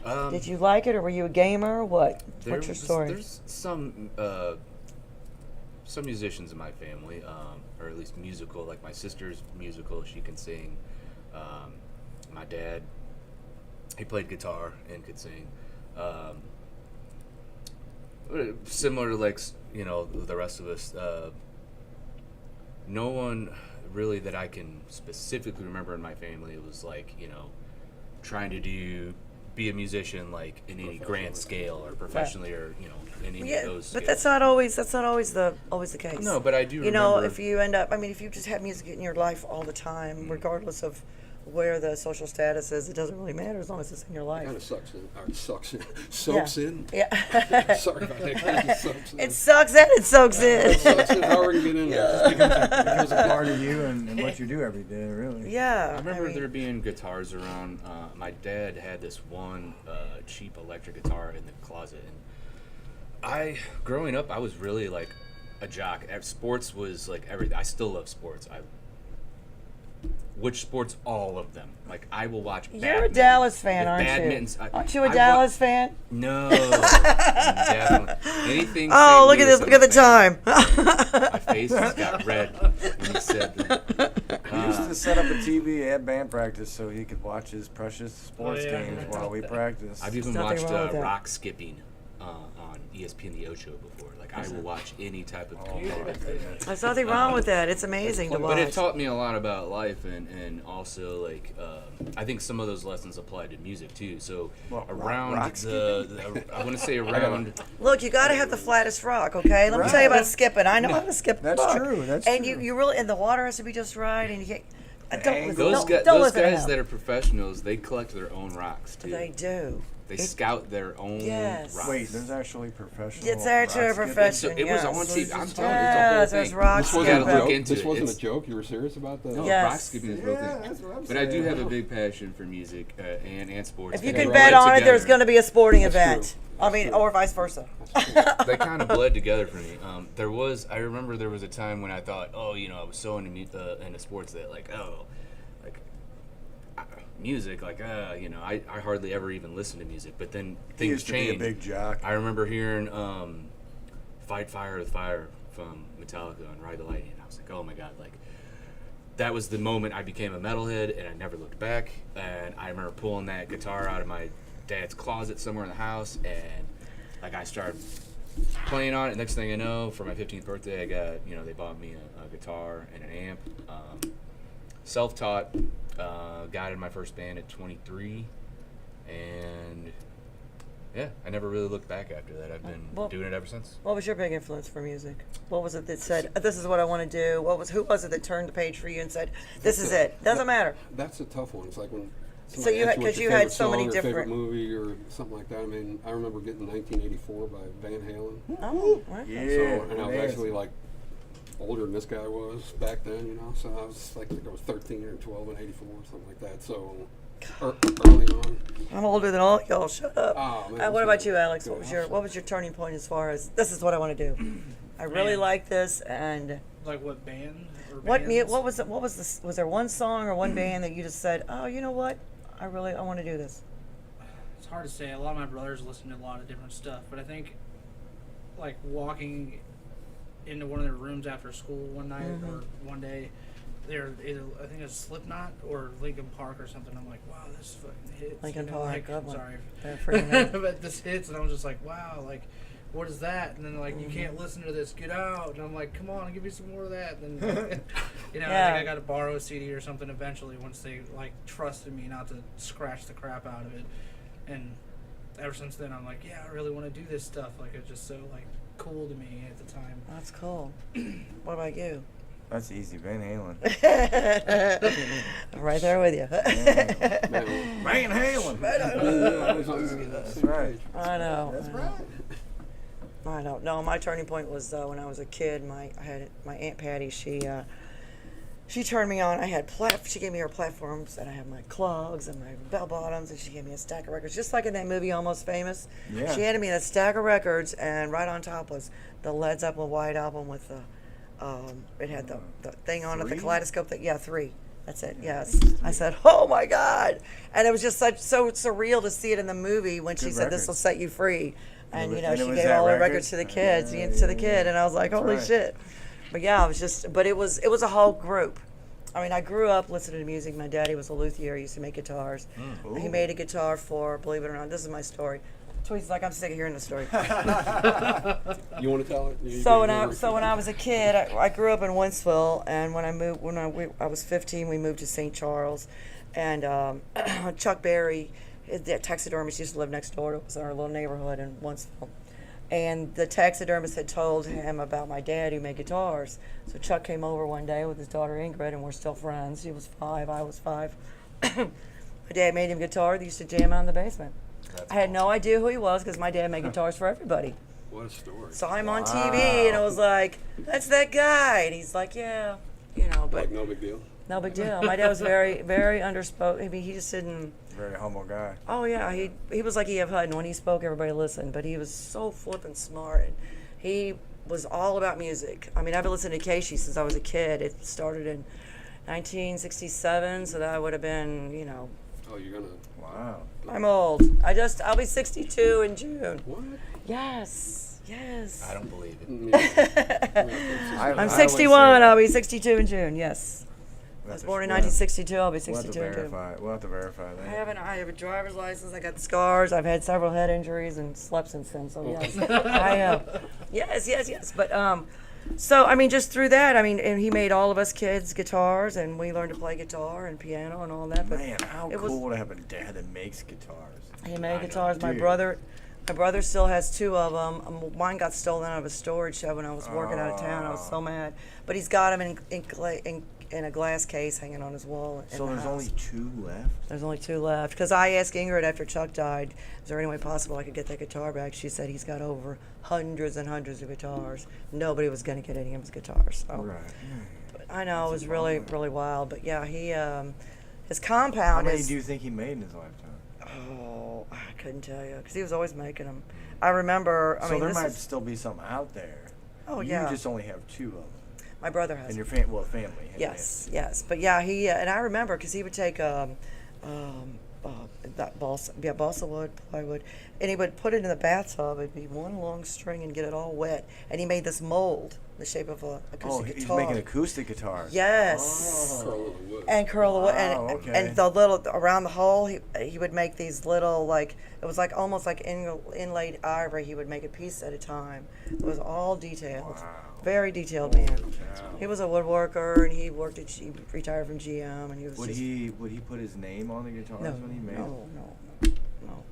Um, Did you like it, or were you a gamer? What? there What's your was- story? There's some musicians in my family, or at least musical. Like my sister's musical; she can sing. My dad, he played guitar and could sing. Similar to the rest of us. No one really that I can specifically remember in my family. It was like trying to be a musician like in any grand scale or professionally or in any of those. But scales. that's not always the case. No, but I do You know, remember- if you end up, if you just have music in your life all the time, Mm. regardless of where the social status is, it doesn't really matter as long as it's in your It kind life. of soaks in. Yeah. Sorry about that. Kind of soaks in. It sucks and it soaks in. Soaks in. How are we gonna get in there? Becomes a part of you and what you do every day, really. Yeah. I remember mean, there being guitars around. My dad had this one cheap electric guitar in the closet, and growing up, I was really like a jock. Sports was like everything. I still love sports. Which sports? All of them. Like I will watch. You're a badminton. Dallas fan, If aren't badminton's- you? Aren't you a I Dallas fan? No, definitely. Anything. Oh, St. look at Louis, this! Look at the I'm a time. fan. My face just got red when you said that. We used to set up a TV at band practice so he could watch his precious sports yeah. games while we practiced. I've even nothing watched wrong with that. rock skipping on ESPN The Ocho before. Like I will watch any type of component. There's nothing wrong with that. It's amazing to watch. But it taught me a lot about life and also like I think some of those lessons apply to music too. So What, around rock I want to say around Look, you got to have the flattest rock, okay? Let me tell you about skipping. I know how to skip. That's rock. true, that's and true. you really, and the water has to be just right, and you can't. Don't listen. those Don't those listen to guys him. that are professionals, they collect their own rocks too. They do. They scout their own Yes. rocks. Wait, there's actually professional. It's actually a rock skipping? profession. So it was yes. on TV. I'm telling you, it's a Yes, whole there's thing. rock This You wasn't, gotta a skipping. look joke. into This it. wasn't It's- a joke. You were serious about that? No, Yes. rock skipping is a real Yeah, thing. that's what I'm But I do saying. have a big passion for music and sports. If you and they can Right bet on it, there's together. going to be a sporting That's event. true. I mean, or vice versa. They kind of bled together for me. I remember there was a time when I thought, I was so into sports that music, I hardly ever even listened to music. But then He things used to be a changed. big jock. I remember hearing "Fight Fire with Fire" from Metallica on Ride the Lightning, and I was like, oh my god, that was the moment I became a metalhead, and I never looked back. And I remember pulling that guitar out of my dad's closet somewhere in the house, and I started playing on it. Next thing I know, for my 15th birthday, I got they bought me a guitar and an amp. Self-taught, got in my first band at 23, and yeah, I never really looked back after that. I've been Well- doing it ever since. What was your big influence for music? What was it that said, "This is what I want to do"? Who was it that turned the page for you and said, "This is it"? Doesn't matter. That's a tough one. It's like when. So you had- somebody asks 'cause what's you your had favorite so many song or different- favorite movie or something like that. I mean, I remember getting 1984 by Van Halen. Oh, right. Yeah, And I was man. actually like older than this guy was back then, So I was like, I think I was 13 or 12 in '84 or something like that. So early on. I'm older than all y'all. Shut up. Oh, man, What that's about good. you, Alex? Good. What was your turning point as far as this is what I want to do? I really Man. like this, and Like what band? Or what bands? was it? What was this? Was there one song or one band that you just said, "Oh, you know what? I want to do this." It's hard to say. A lot of my brothers listen to a lot of different stuff, but I think like walking into one of their rooms after school one night or one day, they're either I think it's Slipknot or Linkin Park or something. I'm like, wow, this fucking hits. Linkin you know, Park, like, good one. sorry, They're freaking out. but this hits, and I was just like, wow, like. What is that? And then like you can't listen to this. Get out! And I'm like, come on, give me some more of that. And then, I think I got to borrow a CD or something eventually once they like trusted me not to scratch the crap out of it. And ever since then, I'm like, yeah, I really want to do this stuff. Like it's just so like cool to me at the time. That's cool. What about you? That's easy. Van Halen. I'm right there with you. Van Halen. That's right. I know. That's I know. right. I don't know. My turning point was when I was a kid. I had my Aunt Patty. She turned me on. I had she gave me her platforms, and I had my clogs and my bell bottoms, and she gave me a stack of records, just like in that movie Almost Famous. Yeah. She handed me that stack of records, and right on top was the Led Zeppelin White Album with the it had the thing on it, the 3? kaleidoscope. 3. That's it. Yes. I said, "Oh my God!" And it was just so surreal to see it in the movie when she Good said, "This record. will set you free." And And you know, it she was gave that all the record? records to the kids, Yeah, to the yeah, kid, yeah. and I was like, That's "Holy right. shit!" But yeah, it was just, but it was a whole group. I mean, I grew up listening to music. My daddy was a luthier. He used to make guitars. He Ooh. made a guitar for, believe it or not, this is my story. Tweet's like, I'm sick of hearing the story. You want to tell it? So when I was a kid, I grew up in Wentzville, and when I was 15, we moved to St. Charles, and Chuck Berry, the taxidermist, used to live next door to us in our little neighborhood in Wentzville. And the taxidermist had told him about my dad who made guitars. So Chuck came over one day with his daughter Ingrid, and we're still friends. He was 5, I was 5. My dad made him a guitar. They used to jam out in the basement. I had no idea who he was because my dad made guitars for everybody. What a story. So I'm on TV, and I was like, "That's that guy," and he's like, "Yeah, you know," but Like, no big deal. no big deal. My dad was very, very underspoken. I mean, he just didn't. Very humble guy. Oh yeah, he was like E.F. Hutton. When he spoke, everybody listened. But he was so flippin' smart, and he was all about music. I mean, I've been listening to Casey since I was a kid. It started in 1967, so that would have been, you know. Oh, you're gonna. Wow. I'm old. I'll be 62 in June. What? Yes. I don't believe it. I'm 61. I'll be 62 in June. Yes. I was born in 1962. I'll be We'll have 62 to in June. verify. We'll have to verify that. I have a driver's license. I got scars. I've had several head injuries and slept since then. So yes, I yes. But so I mean, just through that, I mean, and he made all of us kids guitars, and we learned to play guitar and piano and all that. But Man, how it was- cool to have a dad that makes guitars. he made guitars. My Dude. brother still has 2 of them. Mine got stolen out of a storage shed when I was working out of town. I was so mad. But he's got them in a glass case hanging on his wall. In So the there's house. only 2 left? There's only 2 left. Because I asked Ingrid after Chuck died, is there any way possible I could get that guitar back? She said he's got over hundreds and hundreds of guitars. Nobody was going to get any of his guitars. So. Right. But I know, it was really, really wild. But yeah, his How compound many is... do you think he made in his lifetime? Oh, I couldn't tell you. Because he was always making them. I remember... So there might still be some out there. Oh, you yeah. just only have 2 of them. My brother has And your them. family. Yes. But yeah, he and I remember because he would take that balsa wood, plywood, and he would put it in the bathtub. It'd be one long string and get it all wet. And he made this mold, the shape of a acoustic Oh, guitar. he's making acoustic guitars. Yes. Curl of the wood. And curl the wood, Wow, and, okay. and the little around the hole, he would make these little, like, it was like almost like inlaid ivory. He would make a piece at a time. It was all detailed, Wow. very detailed man. cow. He was a woodworker, and he worked at he retired from GM, and he was Would just, he put his name on the guitars no, when he made them? no.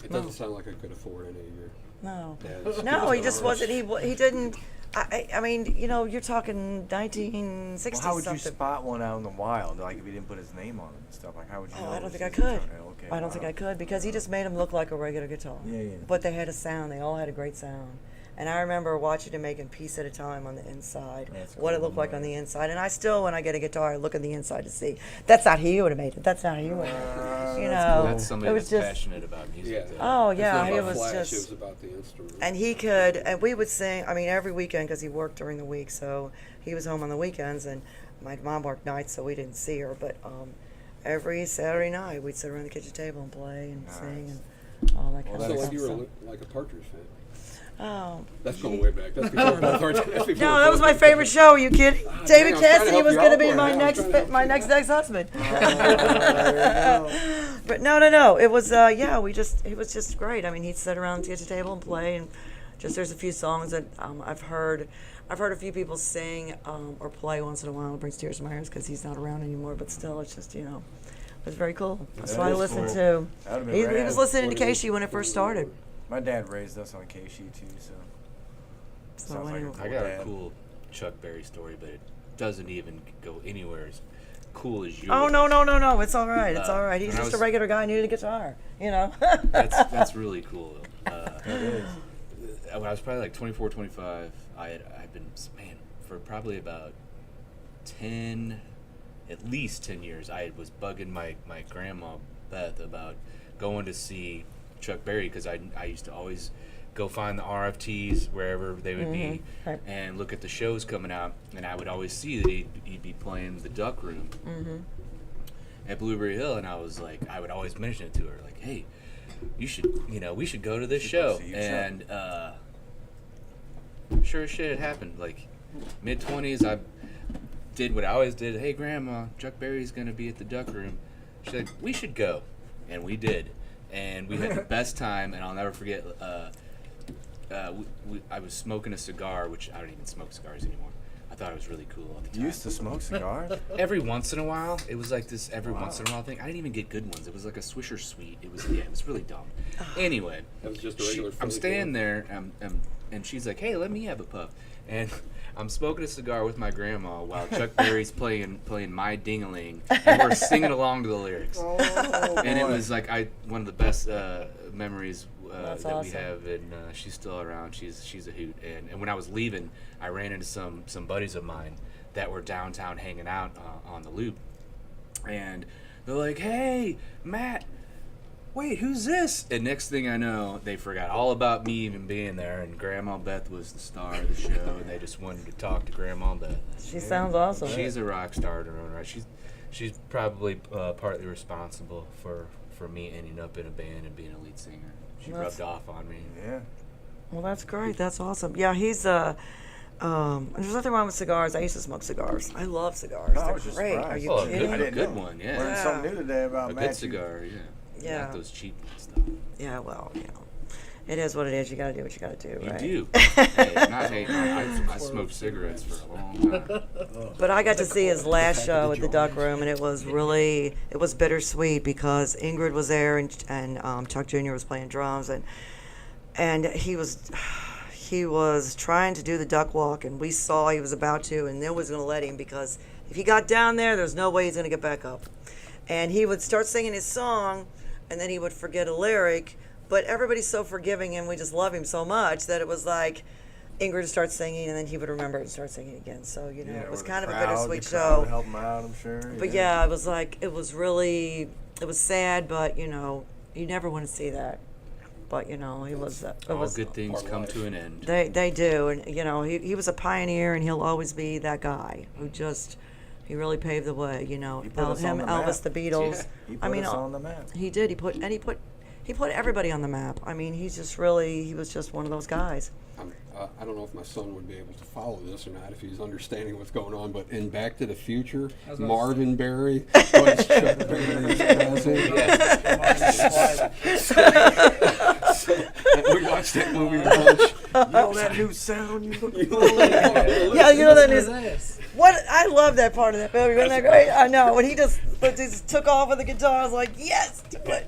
It doesn't sound like I could afford any of your No, dad's no, he just guitars. wasn't. He didn't. I mean, you know, you're talking 1960 Well, how would you something. spot one out in the wild, like if he didn't put his name on it and stuff? Like, how would you know? Oh, I it don't was think I his could. guitar? Okay, I don't think wow. I could because he just made them look like a regular guitar. Yeah. But they had a sound. They all had a great sound. And I remember watching him making piece at a time on the inside, That's what it cool, looked like on man. the inside. And I still, when I get a guitar, I look on the inside to see. That's not how you would have made it. That's not how you would have made it. You know, That's somebody it was that's just. passionate about music. Yeah. though. Oh It's yeah, not he about was flash, just. It was about the instrument. And he could, and we would sing, I mean, every weekend because he worked during the week, so he was home on the weekends, and my mom worked nights, so we didn't see her, but every Saturday night we'd sit around the kitchen table and play and sing and all that kind so of like stuff. you were So- like a Partridge fan. Oh. That's going way back. That's before both Partridge. That's before No, that was both- my favorite show. Are you kidding? Ah, David dang, I was trying to Cassidy help was you going to out be there, my man. I was trying to help my you next out. ex-husband. There you go. But no. It was it was just great. I mean, he'd sit around the kitchen table and play, and just there's a few songs that I've heard a few people sing or play once in a while. It brings tears to my eyes because he's not around anymore. But still, it's just it was very cool. That's That what I is listened cool. to. That'd have He been rad. was listening to What did he- Casey when it first started. My dad raised us on KC too, so. So Sounds like anyway. a I got Dad. a cool Chuck Berry story, but doesn't even go anywhere as cool as you. Oh no! It's all right. It's all right. He's when I just a was- regular guy who needed a guitar. You know. That's really cool. It is. When I was probably like 24, 25, I'd been, man, for probably about 10, at least 10 years, I was bugging my grandma, Beth, about going to see Chuck Berry, because I used to always go find the RFTs wherever they would be Right. and look at the shows coming out, and I would always see that he'd be playing the Duck Room at Blueberry Hill, and I was like, I would always mention it to her, like, hey, we should go to this show. see you, And sure as shit it happened. Like mid-20s, I did what I always did. Hey, Grandma, Chuck Berry's going to be at the Duck Room. She's like, we should go. And we did. And we had the best time, and I'll never forget, I was smoking a cigar, which I don't even smoke cigars anymore. I thought it was really cool at the time. You used to smoke cigars? Every once in a while, it was like this every once in a while thing. I didn't even get good ones. It was like a Swisher Sweet. It was really dumb. Anyway, That was just a regular I'm Philly standing can. there, and she's like, "Hey, let me have a puff." And I'm smoking a cigar with my grandma while Chuck Berry's playing "My Ding-a-Ling," and we're singing along to the lyrics. Oh, And it boy. was like one of the best memories That's that we awesome. have, and she's still around. She's a hoot. And when I was leaving, I ran into some buddies of mine that were downtown hanging out on the loop, and they're like, "Hey, Matt, wait, who's this?" And next thing I know, they forgot all about me even being there, and Grandma Beth was the star of the show, and they just wanted to talk to Grandma Beth. She sounds awesome. She's a rock star in her own right. She's probably partly responsible for me ending up in a band and being a lead singer. She That's- rubbed off on me. Yeah. Well, that's great. That's awesome. Yeah, he's there's nothing wrong with cigars. I used to smoke cigars. I love cigars. No, I They're was just great. Are surprised. you Oh, a kidding? I good, didn't good know. one, yeah. Learned Yeah. something new today about A Matt. good cigar, yeah. Yeah. Not those cheap stuff. Yeah, well, you know, it is what it is. You got to do what you got to do, You right? do. Hey, I'm not hating. I smoked cigarettes for a long time. But I got to see his last show at the Duck Room, and it was bittersweet because Ingrid was there and Chuck Jr. was playing drums, and he was trying to do the duck walk, and we saw he was about to, and no one was going to let him because if he got down there's no way he's going to get back up. And he would start singing his song, and then he would forget a lyric. But everybody's so forgiving, and we just love him so much that it was like Ingrid would start singing, and then he would remember it and start singing again. So, you know, Yeah, it was or the kind of a crowd, bittersweet the crowd would show. help him out, I'm sure. But yeah, it was like, it was sad, but, you know, you never want to see that. But, you know, it was All good things part of come life. to an end. They do, and you know he was a pioneer, and he'll always be that guy who just he really paved the way. You know, He put us on the Elvis, map. the Beatles. He I put mean, us on the map. he did. He put everybody on the map. I mean, he was just one of those guys. I don't know if my son would be able to follow this or not, if he's understanding what's going on, but in Back to the Future, was about to Marvin Berry was Chuck Berry's cousin. We watched that movie a bunch. You know that new sound? You look Yeah, you know that is. This. What I love that part of that movie. Wasn't that great? I know when he just took off with the guitar. I was like, yes. Do it.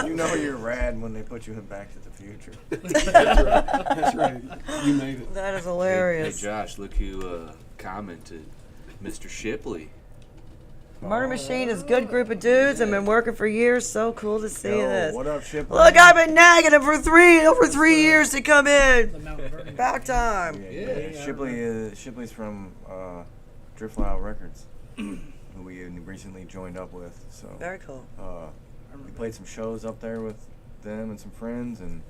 You know you're rad when they put you in Back to the Future. That's right. You made it. That is Hey, hilarious. Josh, look who commented. Mr. Shipley. Murder Machine is a good group of dudes and been working for years. So cool to see Yo, this. what up, Shipley? Look, I've been nagging him for over 3 years to come in. The Mount Vernon. About time. Yeah. Shipley's from Drift Loud Records, who we recently joined up with. So Very cool. we played some shows up there with them and some friends, and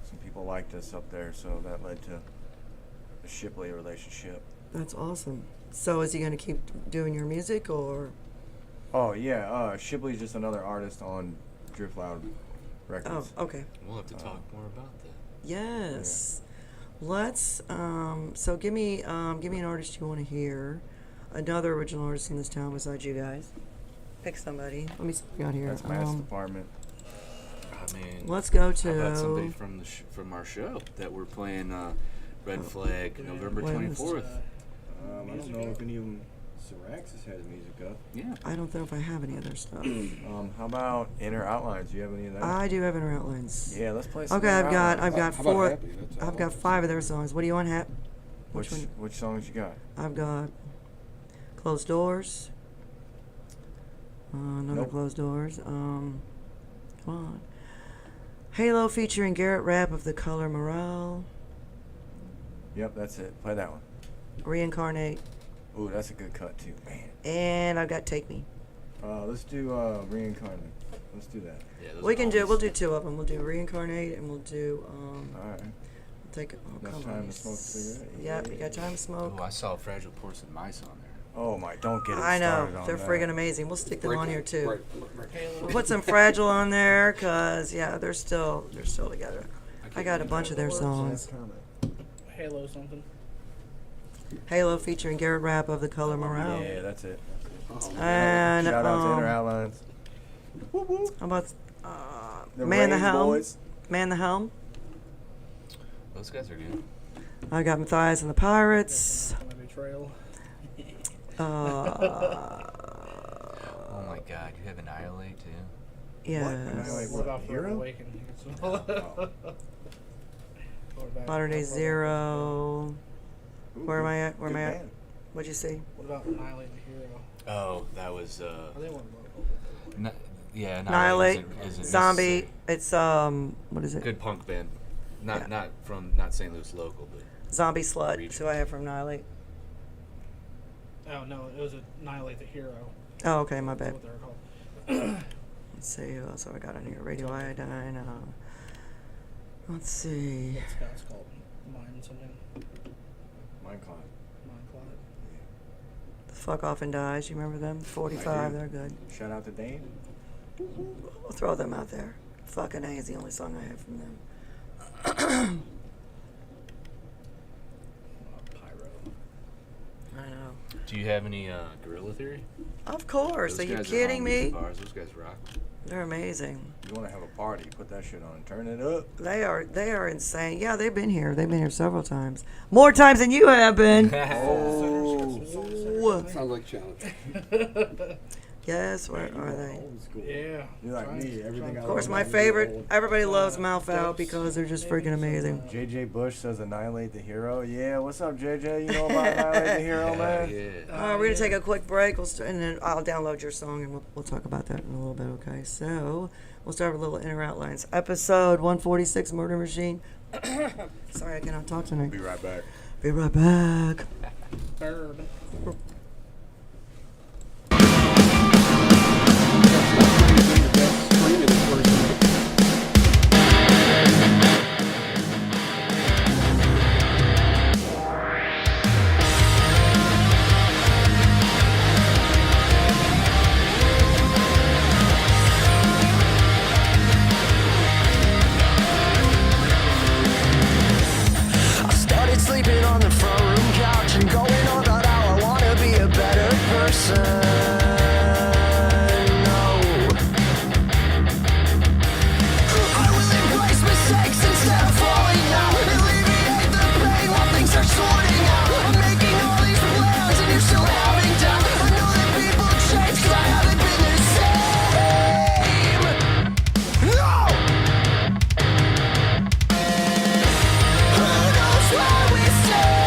some people liked us up there. So that led to the Shipley relationship. That's awesome. So is he going to keep doing your music or? Oh yeah, Shipley's just another artist on Drift Loud Oh, Records. okay. We'll have to talk more about that. Yes. Let's. So give me an artist you want to hear. Another original artist in this town besides you guys. Pick somebody. Let me see what we got here. That's Matt's department. I mean, Let's go how about to. somebody from from our show that we're playing Red Flag November When is- 24th? I don't know if any of them. Syraxis has music up. Yeah. I don't know if I have any other stuff. How about Inner Outlines? Do you have any of that? I do have inner outlines. Yeah, let's play some Okay, Inner I've got Outlines. How about four. Happy? That's all I've got 5 of their songs. What do you want, Hap? Which one? Which songs you got? I've got Closed Doors. Another Nope. Closed Doors. Come on. Halo featuring Garrett Rapp of The Color Morale. Yep, that's it. Play that one. Reincarnate. Ooh, that's a good cut too, man. And I've got Take Me. Let's do Reincarnate. Let's do that. Yeah, those We are can do. always- We'll do two of them. We'll do Reincarnate and we'll do. All right. Take it. Oh, Enough come time on. to smoke a cigarette? Yep, you got time to smoke. Oh, I saw Fragile Porcelain Mice on there. Oh my! Don't get it I know. started on They're that. friggin' amazing. We'll stick them Break on it, here too. break. Halo. We'll put some Fragile on there because yeah, they're still together. I got a bunch of their songs. Halo something. Halo featuring Garrett Rapp of The Color Morale. Yeah, that's it. And Shout out to Inner Outlines. how about The Man the Range Helm? Boys. Man the Helm. Those guys are good. I got Matthias and the Pirates. My betrayal. Uh, Oh my God, you have Annihilate too. yes. Annihilate What about Hero? Forever Awakened? Oh. Modern Day Zero. Where am I at? Where am I at? Good What'd you see? What about Annihilate the Hero? Oh, that was Are they one yeah. Annihilate. Isn't Zombie. necessary. It's what is it? Good punk band. Yeah. Not St. Louis local, but Zombie Slut. Region. That's who I have from Annihilate. Oh no, it was Annihilate the Hero. Oh, okay, my That's bad. what they're called. Let's see who else have I got on here. Radioiodine. Let's see. What's Scott's called? Mind something. Mind Clot. Mind Clot. Fuck Off and Dies. You remember them? 45. do. They're good. Shout out to Dane. We'll throw them out there. Fucking A is the only song I have from them. Pyro. I know. do you have any Gorilla Theory? Of course. Those Are you guys kidding homies me? of ours. Those guys rock. They're amazing. You want to have a party? Put that shit on. Turn it up. They are insane. Yeah, they've been here. They've been here several times. More times than you have been. Oh. Sounds like a challenge. Yes, where are they? Old school. Yeah. You're like me. Everything I Of course, love my about you is favorite. old. Everybody loves Mouth Out because they're just freaking amazing. JJ Bush says Annihilate the Hero. Yeah, what's up, JJ? You know about Annihilate the Hero, man? Yeah. We're gonna take a quick break. And then I'll download your song, and we'll talk about that in a little bit. Okay, so we'll start with a little Inner Outlines. Episode 146, Murder Machine. Sorry, I cannot talk tonight. Be right back. Be right back. Bird. Screaming is worse than I started sleeping on the front room couch and going on about how I wanna be a better person. No, I will embrace mistakes instead of falling out. Alleviate the pain while things are sorting out. I'm making all these plans and you're still having doubt. I know that people change 'cause I haven't been the same. No! Who knows where we stay?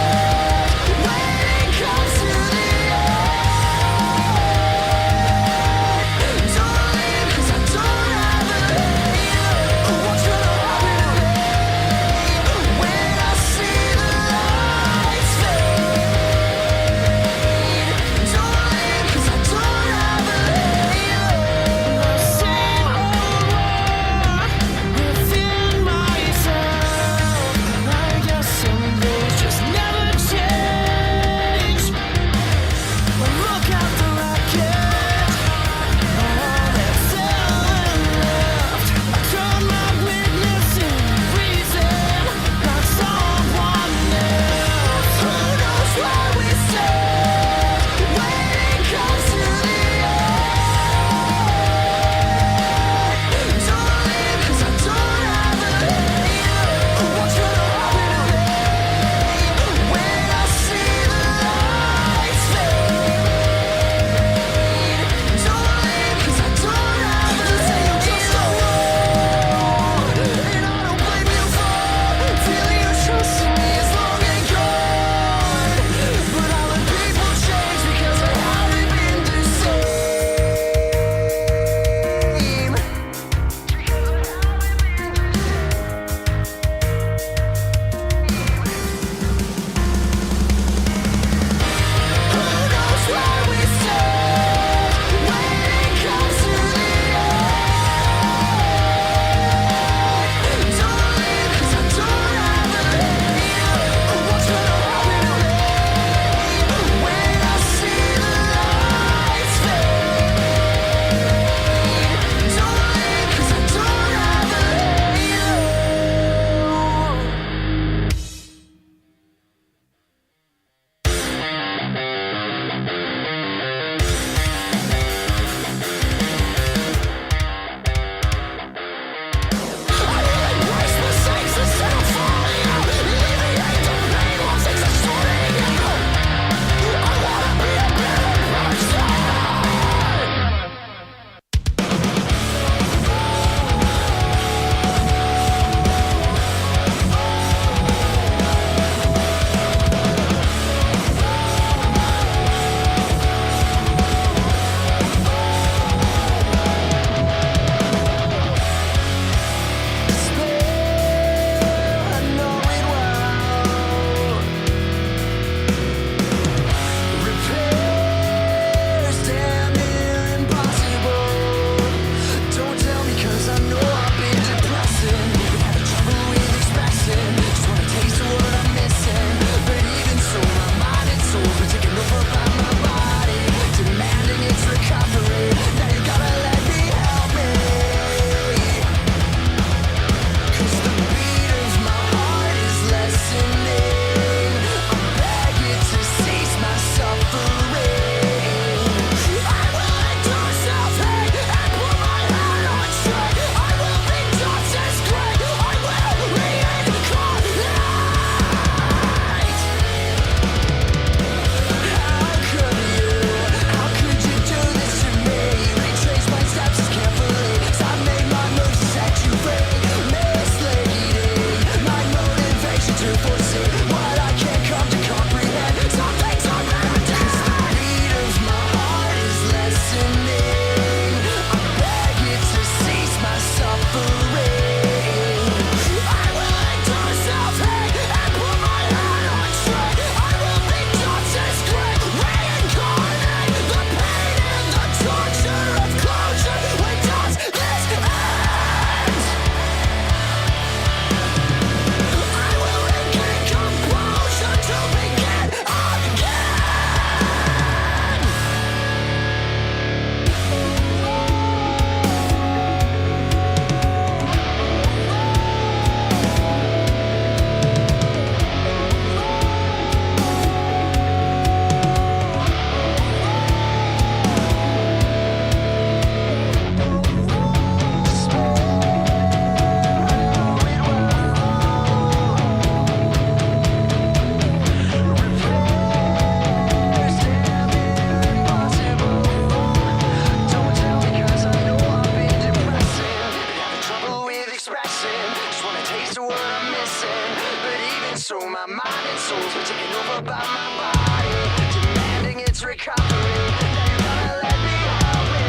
taking over by my body, demanding its recovery. Now you're gonna let me help me.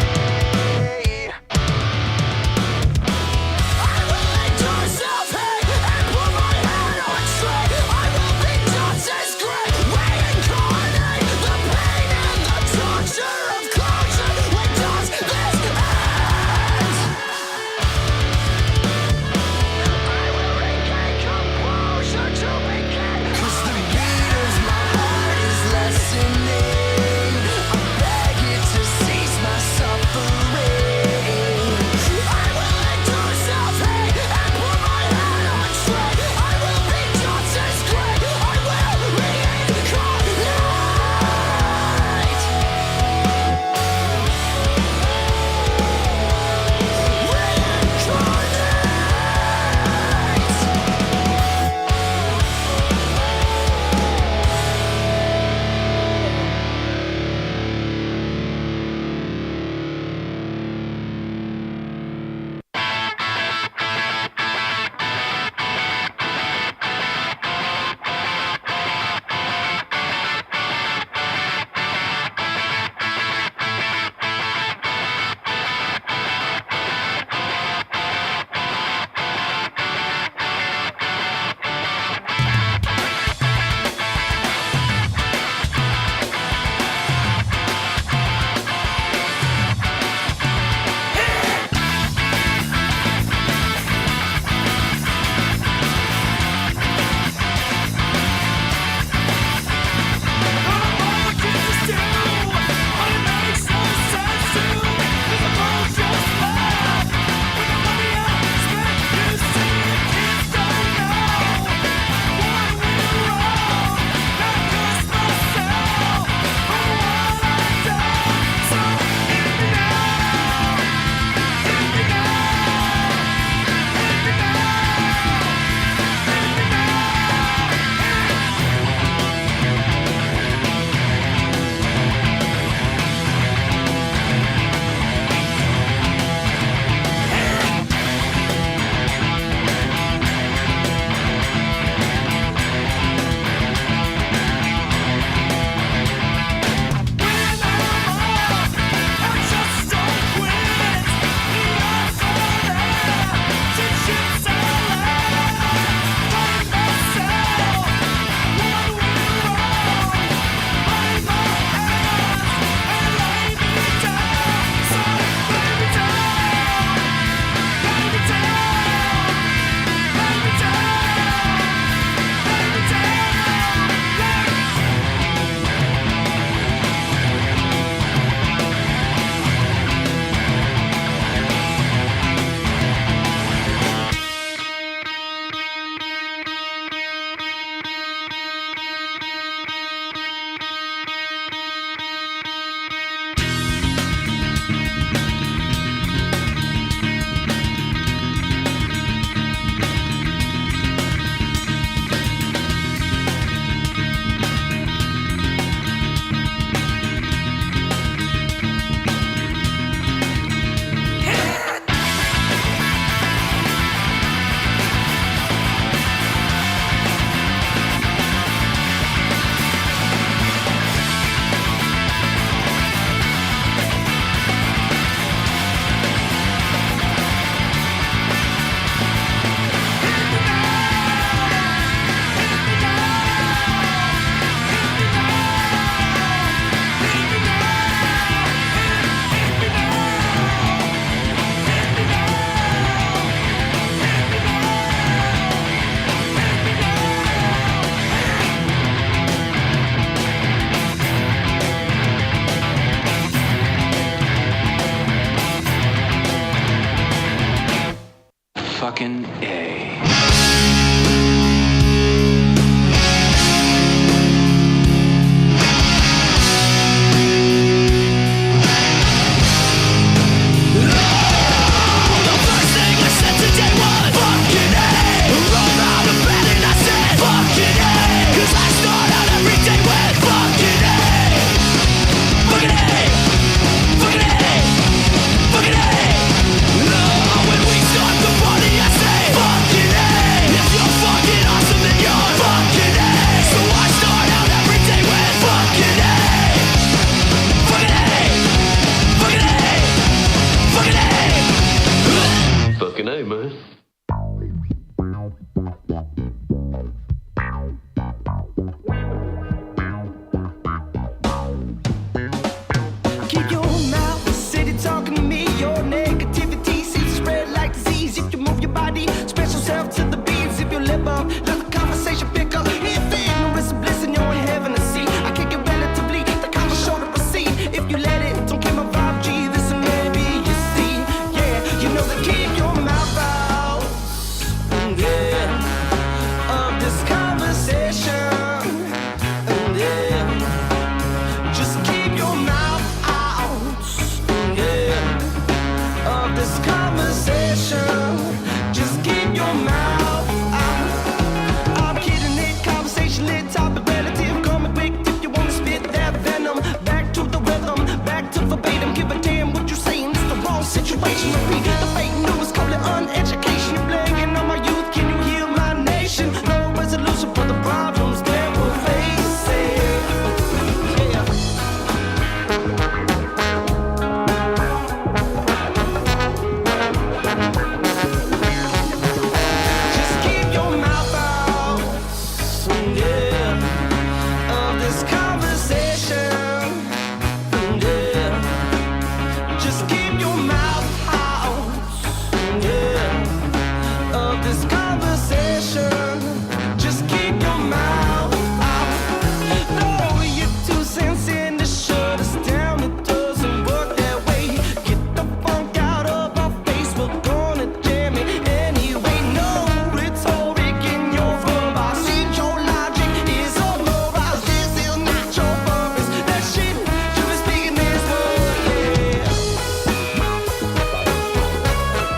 I will endure self-hate and put my head on straight. I will be just as great. Reincarnate the pain and the torture of closure. When does this end? I will regain composure to begin. 'Cause the beat of my heart is lessening. I'm keep your mouth city talking to me. Your negativity seems to spread like disease. If you move your body, express yourself to the beats. If you lip up, let the conversation pick up. If ignorance is bliss and you're in heaven to see, I kick it relatively, the conversation show to proceed. If you let it, don't keep my vibe, G, this and maybe you see. Yeah, you know that keep your mouth out. Yeah, of this conversation. Yeah, just keep your mouth out. Yeah, of this conversation. Just keep your mouth out. I'm kidding it, conversation lit, topic relative. Coming quick if you wanna spit that venom. Back to the rhythm, back to verbatim. Give a damn what you're saying, it's the wrong situation. Repeat the fake news, call it uneducation. You're blaming on my youth, can you heal my nation? No resolution for the problems that we're facing. Yeah. Just keep your mouth out, yeah, of this conversation, yeah. Just keep your mouth out, yeah, of this conversation. Just keep your mouth out. Throw your 2 cents in to shut us down. It doesn't work that way. Get the funk out of our face. We're gonna jam it anyway. No rhetoric in your verb. I see your logic is all morals. This is not your purpose. That shit you been speaking is word, yeah.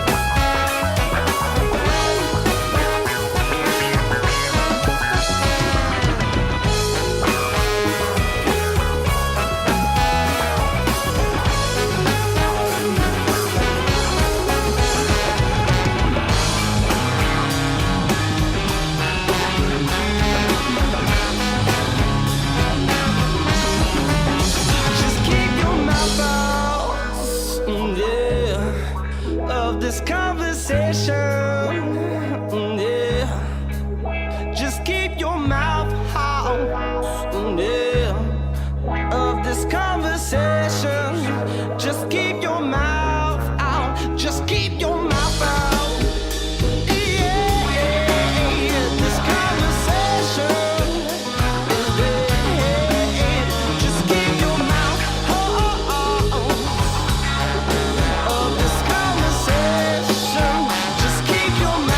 Just keep your mouth out, yeah, of this conversation, yeah. Just keep your mouth out, yeah, of this conversation. Just keep your mouth out. Just keep your mouth out. Yeah, this conversation. Just keep your mouth of this conversation. Just keep your mouth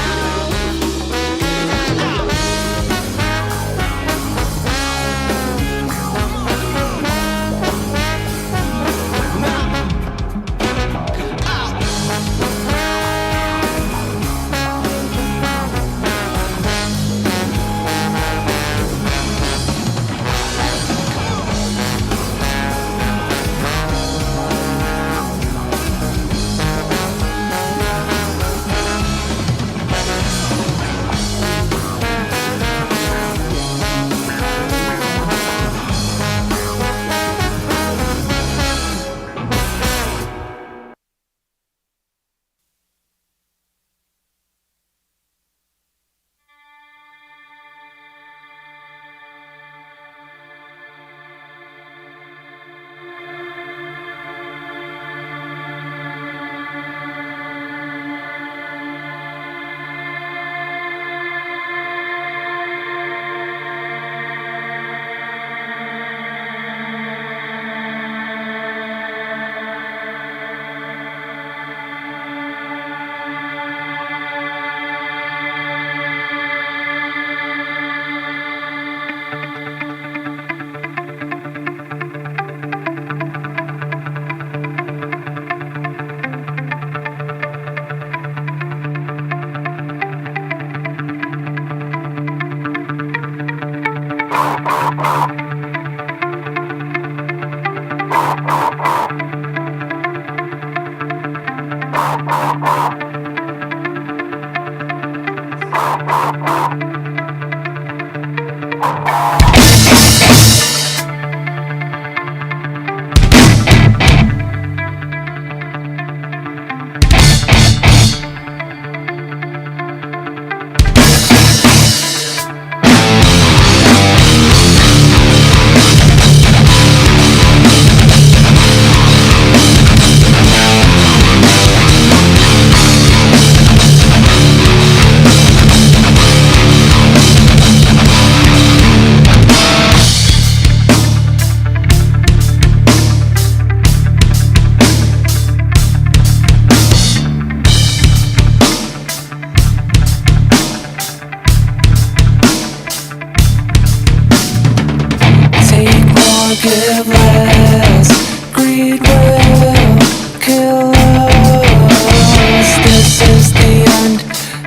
give less. Greed will kill us. This is the end.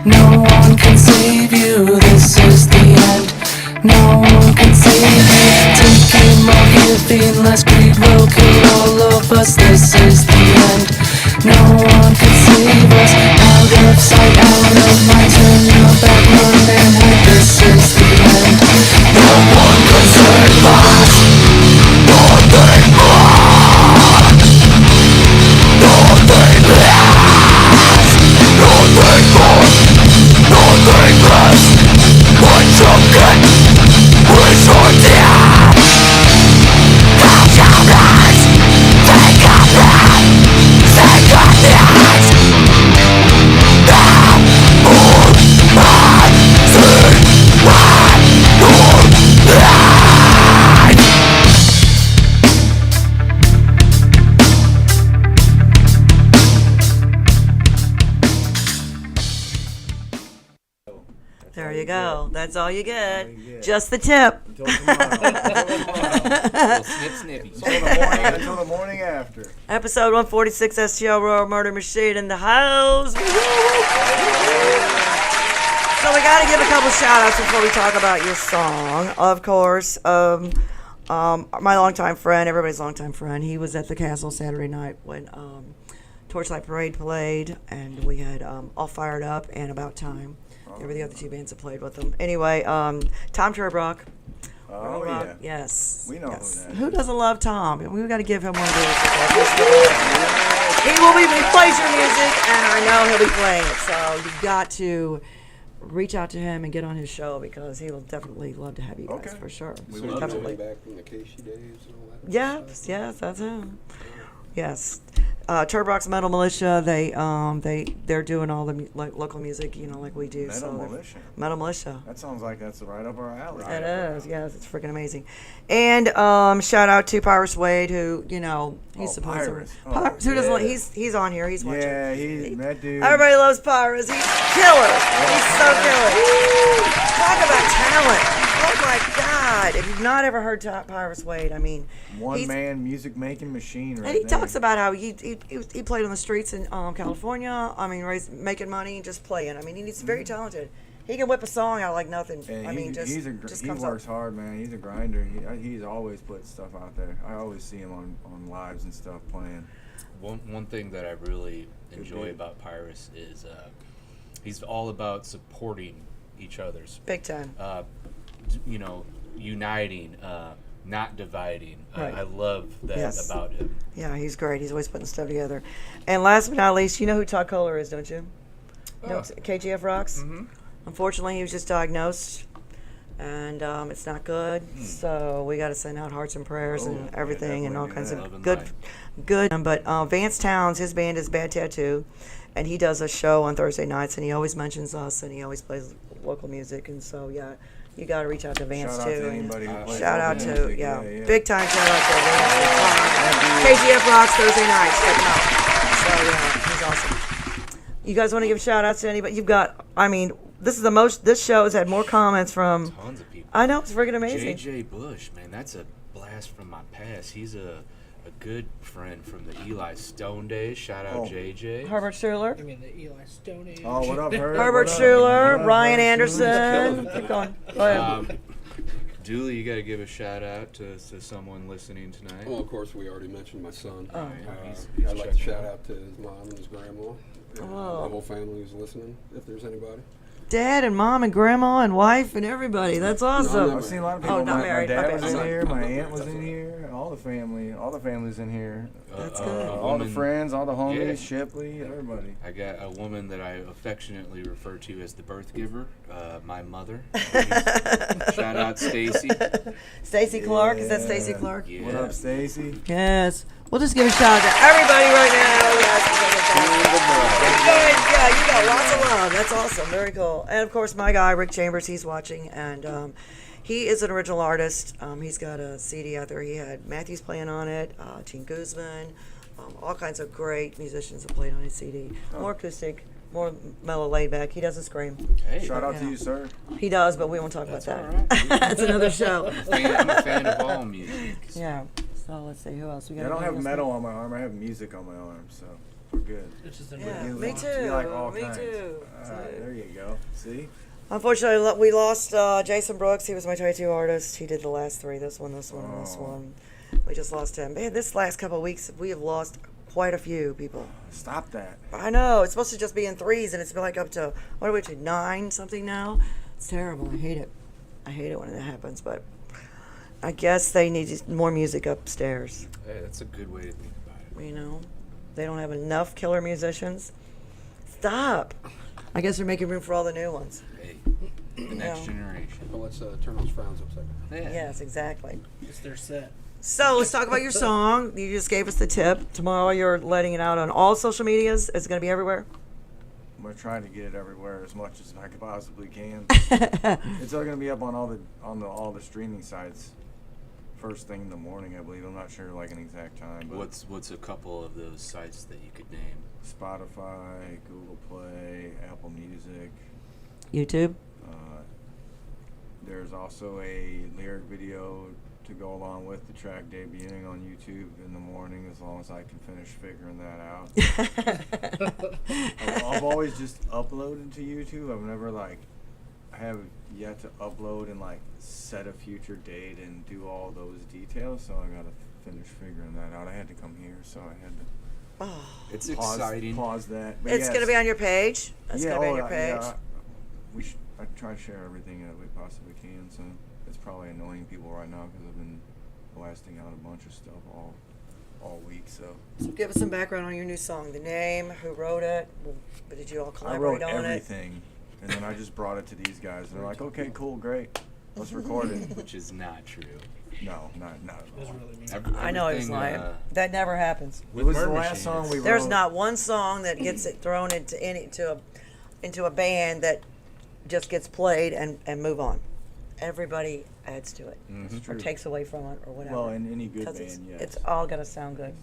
No one can save you. This is the end. No one can save you. Taking more, giving less. Greed will kill all of us. This is the end. No one can save us. Out of sight, out of mind. Turn your back, run and hide. This is the end. No one can save us. Nothing more. Nothing less. Nothing more. Nothing less. What you get is your death. Close your eyes. Take a breath. Take a chance. Now or I see what you're like. There you go. That's all you get. all you get. Just the tip. Until tomorrow. Little snip snippy. Until the morning after. Episode 146, STL Roar Murder Machine in the house. So we got to give a couple shout outs before we talk about your song. Of course, my longtime friend, everybody's longtime friend, he was at the castle Saturday night when Torchlight Parade played, and we had All Fired Up and About Time. There were the other two bands that played with them. Anyway, Tom Turbrock. Oh, yeah. Yes. We know yes. who that Who is. doesn't love Tom? We've got to give him one of these. He plays your music, and I know he'll be playing it. So you've got to reach out to him and get on his show because he will definitely love to have you guys Okay. for sure. So would you're Definitely. going back from the Casey days and all that? Yes, yes, that's him. Yes, Turbox Metal Militia. They're doing all the local music, like we do. Metal Militia. Metal Militia. That sounds like that's right up our alley. It is, yes, it's freaking amazing. And shout out to Pyrus Wade, who he's supposed Pyrus. to. Oh, Pyrus, who doesn't? yeah. He's on here. He's watching. Yeah, that dude. Everybody loves Pyrus. He's killer. He's so killer. Talk about talent. Oh my God! If you've not ever heard Pyrus Wade, I mean, One man music making machine right and he there. talks about how he played on the streets in California. I mean, making money and just playing. I mean, he's very talented. He can whip a song out like nothing. And I mean, just he comes works up. hard, man. He's a grinder. He's always putting stuff out there. I always see him on lives and stuff playing. One thing that I really enjoy dude. about Pyrus is he's all about supporting each other's. Big time. Uniting, not dividing. Right. I love that Yes. about him. Yeah, he's great. He's always putting stuff together. And last but not least, you know who Todd Kohler is, don't you? No, KGF Rocks. Mm-hmm. Unfortunately, he was just diagnosed, and it's not good. So we got to send out hearts and prayers and everything, and all kinds definitely of do that. good. But Vance Towns, his band is Bad Tattoo, and he does a show on Thursday nights, and he always mentions us, and he always plays local music, and so yeah. You got to reach out to Vance Shout too. out to and anybody who plays shout out local to music. yeah, Yeah. big time shout out to Vance. KGF Rocks Thursday nights. Check him out. So yeah, he's awesome. You guys want to give shout outs to anybody? You've got. I mean, this is the most. This show has had more comments from. Tons of people. I know it's freaking amazing. JJ Bush, man, that's a blast from my past. He's a good friend from the Eli Stone days. Shout out Oh. JJ. Herbert Schuler. I mean, the Eli Stone Age. Oh, what up, Herb? Herbert What up? Schuler, What up, Ryan Herb Anderson. Keep going. Go ahead. Dooley, you got to give a shout out to someone listening tonight. Well, of course, we already mentioned my son. Oh. He's I'd like to checking shout out. out to his mom and his grandma. And Oh. the whole family who's listening, if there's anybody. Dad and mom and grandma and wife and everybody. That's awesome. No, I've seen a lot of people. Oh, not my married. dad Okay, was in sorry. here. My aunt was in here. All the family's in here. That's good. All the friends, all the homies, Yeah. Shipley, everybody. I got a woman that I affectionately refer to as the birth giver, my mother. Shout out Stacy. Stacy Clark. Is that Yeah. Stacy Clark? Yeah. What up, Stacy? Yes. We'll just give a shout out to everybody right now. Yes, yeah, you got lots of love. That's awesome. Very cool. And of course, my guy Rick Chambers, he's watching, and he is an original artist. He's got a CD out there. He had Matthews playing on it, Gene Guzman, all kinds of great musicians that played on his CD. More acoustic, more mellow, laid back. He doesn't scream. Hey, Shout out Yeah. to you, sir. He does, but we won't talk That's about all right. that. That's another show. I'm a fan of all music. Yeah. So let's see who else we got. I don't have anything else? metal on my arm. I have music on my arm, so we're good. It's just Yeah, You me like- too. You like all Me kinds. too. All right, there you go. See? Unfortunately, we lost Jason Brooks. He was my tattoo artist. He did the last three. This one, and this Oh. one. We just lost him. Man, this last couple of weeks, we have lost quite a few people. Stop that. I know. It's supposed to just be in threes, and it's been like up to, what are we to, 9 something now? It's terrible. I hate it. I hate it when it happens, but I guess they need more music upstairs. Hey, that's a good way to think about it. You know? They don't have enough killer musicians. Stop. I guess they're making room for all the new ones. Hey, the next Yeah. generation. But let's turn those frowns upside down. Yeah. Yes, exactly. It's their set. So let's talk about your song. You just gave us the tip. Tomorrow you're letting it out on all social medias. It's going to be everywhere. I'm gonna try to get it everywhere as much as I possibly can. It's all gonna be up on all the streaming sites first thing in the morning, I believe. I'm not sure like an exact time, but What's a couple of those sites that you could name? Spotify, Google Play, Apple Music. YouTube. There's also a lyric video to go along with the track debuting on YouTube in the morning, as long as I can finish figuring that out. I've always just uploaded to YouTube. I've never I have yet to upload and set a future date and do all those details. So I gotta finish figuring that out. I had to come here, so I had to Oh, It's pause, exciting. pause that. But it's yes. going to be on your page. It's going to be on your oh, page. I try to share everything that we possibly can. So it's probably annoying people right now because I've been blasting out a bunch of stuff all week. So So give us some background on your new song. The name, who wrote it, did you all I wrote collaborate on everything, and then I just brought it to these guys, and they're like, "Okay, cool, great, let's record it." Which is not true. No, not at It was all. really mean. I know it's Everything, lying. That never happens. It with was the Murder last Machine, song we it's- wrote. There's not one song that gets it thrown into a band that just gets played and move on. Everybody adds to it, It's or true. takes away from it, or whatever. Well, in any good 'Cause band, yes. it's all gotta sound good.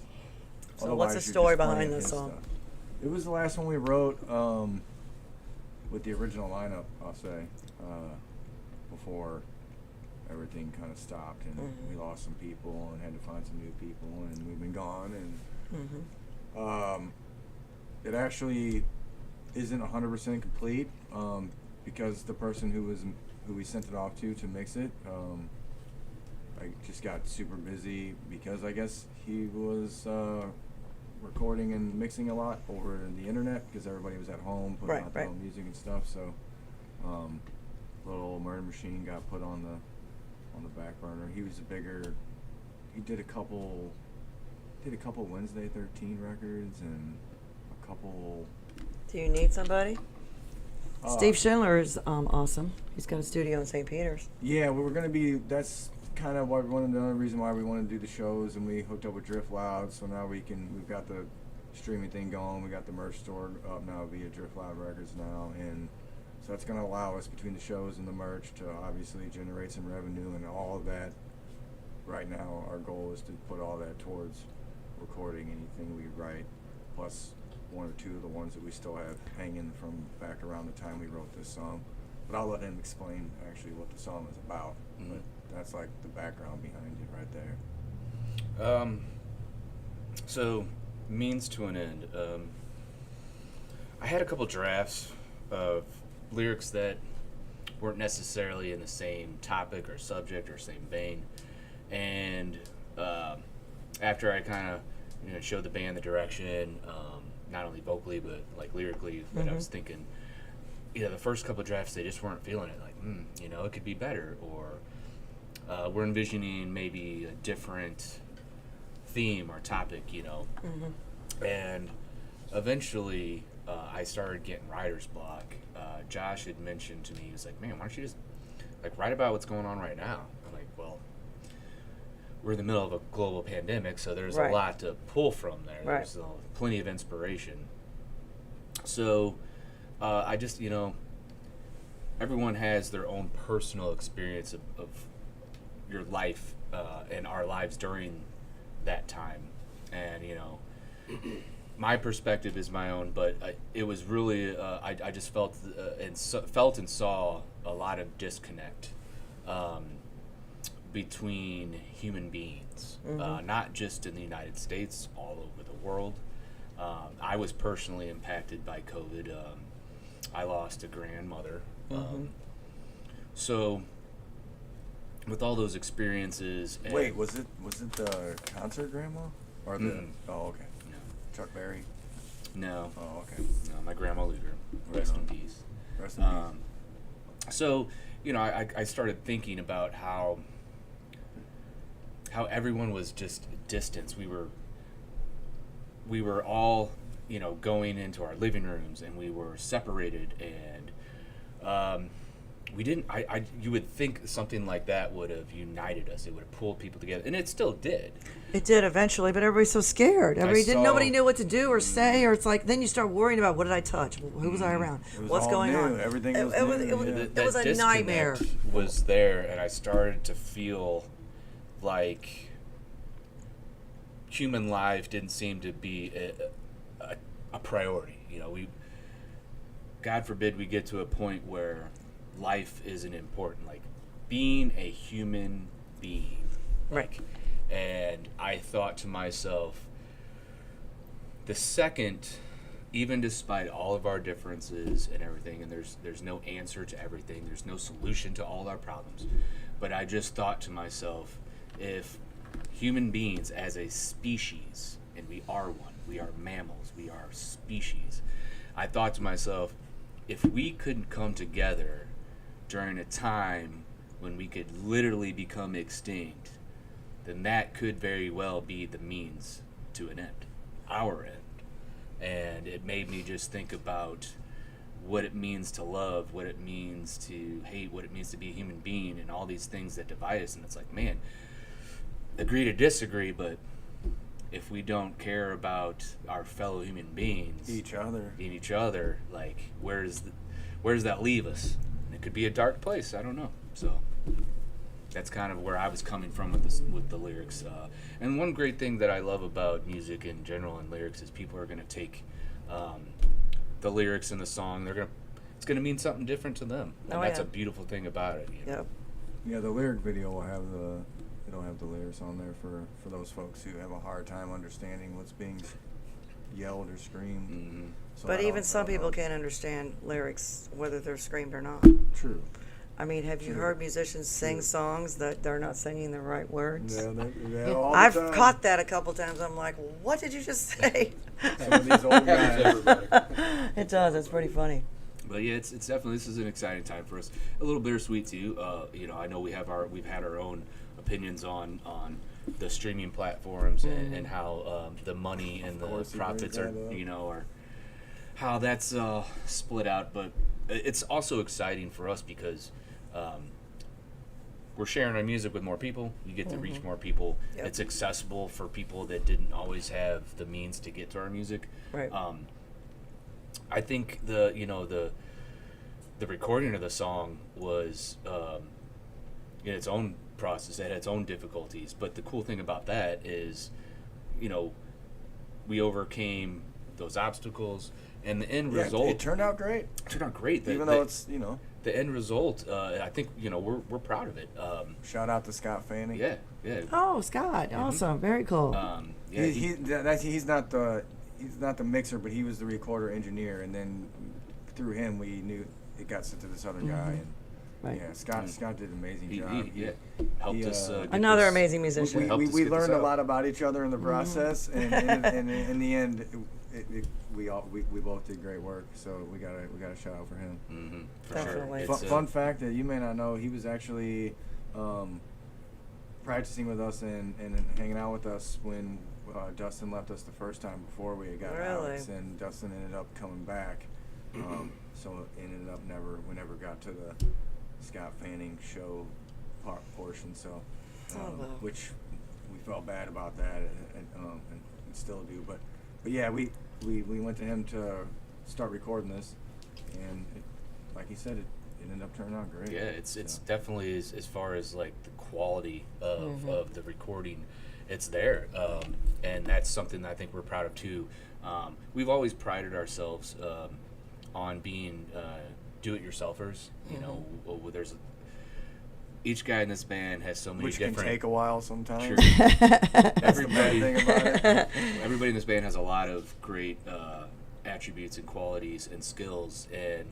So Otherwise, what's the you're story just playing behind this his song? stuff. It was the last one we wrote with the original lineup, I'll say, before everything kind of stopped and Mm-hmm. we lost some people and had to find some new people, and we've been gone, and Mm-hmm. it actually isn't 100% complete because the person who we sent it off to mix it, I just got super busy because I guess he was recording and mixing a lot over the internet because everybody was at home putting Right, out their right. own music and stuff. So, little Murder Machine got put on the back burner. He was he did a couple Wednesday 13 records and a couple. Do you need somebody? uh, Steve Schindler is awesome. He's got a studio in St. Peter's. Yeah, we were gonna be. That's kind of why the other reason why we want to do the shows, and we hooked up with Drift Loud, so now we've got the streaming thing going. We got the merch store up now via Drift Loud Records now, and so that's gonna allow us between the shows and the merch to obviously generate some revenue and all of that. Right now, our goal is to put all that towards recording anything we write, plus one or two of the ones that we still have hanging from back around the time we wrote this song. But I'll let him explain actually what the song is about. Mhm. But that's like the background behind it right there. So, means to an end. I had a couple drafts of lyrics that weren't necessarily in the same topic or subject or same vein, and after I kind of showed the band the direction, not only vocally but lyrically, that I was thinking, the first couple of drafts they just weren't feeling it. It could be better, or we're envisioning maybe a different theme or topic, and eventually I started getting writer's block. Josh had mentioned to me, he was like, man, why don't you just write about what's going on right now? I'm like, well, we're in the middle of a global pandemic, so there's Right. a lot to pull from there. Right. There's plenty of inspiration. So I just, everyone has their own personal experience of your life and our lives during that time. And, my perspective is my own, but it was really I just felt felt and saw a lot of disconnect between human beings, not just in the United States, all over the world. I was personally impacted by COVID. I lost a grandmother. So with all those experiences, Wait, was it the concert grandma or the? Oh, okay. No. Chuck Berry. No, Oh, okay. no, my grandma Luger. Rest in peace. Rest in peace. So, I started thinking about how everyone was just distance. We were all, going into our living rooms, and we were separated, and we didn't. You would think something like that would have united us. It would have pulled people together, and it still did. It did eventually, but everybody's so scared. Nobody saw- knew what to do or say, or it's like then you start worrying about what did I touch, who was I around, It was what's all going new. on. Everything was it, new. it was, Yeah. it was a nightmare. Disconnect was there, and I started to feel like human life didn't seem to be a priority. God forbid we get to a point where life isn't important, like being a human being. Right. And I thought to myself, the second, even despite all of our differences and everything, and there's no answer to everything, there's no solution to all our problems, but I just thought to myself, if human beings as a species, and we are one, we are mammals, we are species, I thought to myself, if we couldn't come together during a time when we could literally become extinct, then that could very well be the means to an end, our end. And it made me just think about what it means to love, what it means to hate, what it means to be a human being, and all these things that divide us. And it's like, man, agree to disagree, but if we don't care about our fellow human beings, Each other. like where does that leave us? And it could be a dark place. I don't know. So that's kind of where I was coming from with the lyrics. And one great thing that I love about music in general and lyrics is people are going to take the lyrics in the song. It's going to mean something different to them. And that's a beautiful thing about it. Yep. Yeah, the lyric video will have it'll have the lyrics on there for those folks who have a hard time understanding what's being yelled or screamed. Mm-hmm. So But that'll- even some that'll people help. can't understand lyrics whether they're screamed or not. True. I mean, have you heard musicians sing songs that they're not singing the right words? Yeah, all the I've time. caught that a couple times. I'm like, what did you just say? Some of these old guys. Everybody. It does. It's pretty funny. But yeah, it's definitely, this is an exciting time for us. A little bittersweet too. I know we've had our own opinions on the streaming platforms and how the money and the course, you profits bring are that up. are how that's split out. But it's also exciting for us because we're sharing our music with more people. You get to reach more people. Yep. It's accessible for people that didn't always have the means to get to our music. Right. I think the recording of the song was in its own process. It had its own difficulties, but the cool thing about that is, we overcame those obstacles, and the end Yeah, result it turned out great. turned out great. Even though it's the end result, I think we're proud of it. shout out to Scott Fanning. Yeah. Oh, Scott. Awesome. Very cool. Yeah, He's not the mixer, but he was the recorder engineer, and then through him we knew it got sent to this other guy. And Right. yeah, Scott did an amazing he job. helped he, us. Get Another this- amazing musician. helped us we get this learned a out. lot about each other in the process, and in the end, we both did great work. So we got a shout out for him. Mhm, for Definitely. sure. Fun fact that you may not know: he was actually practicing with us and hanging out with us when Dustin left us the first time before we had gotten Really? out, and Dustin ended up coming back. So it ended up we never got to the Scott Fanning show portion. So Oh, wow. which we felt bad about that and still do. But yeah, we went to him to start recording this, and like he said, it ended up turning out great. Yeah, it's So. definitely as far as like the quality of the recording it's there, and that's something that I think we're proud of too. We've always prided ourselves on being do-it-yourselfers. You know, there's each guy in this band has so many Which different. can take a while sometimes. Sure. That's the bad thing about it. Everybody in this band has a lot of great attributes and qualities and skills, and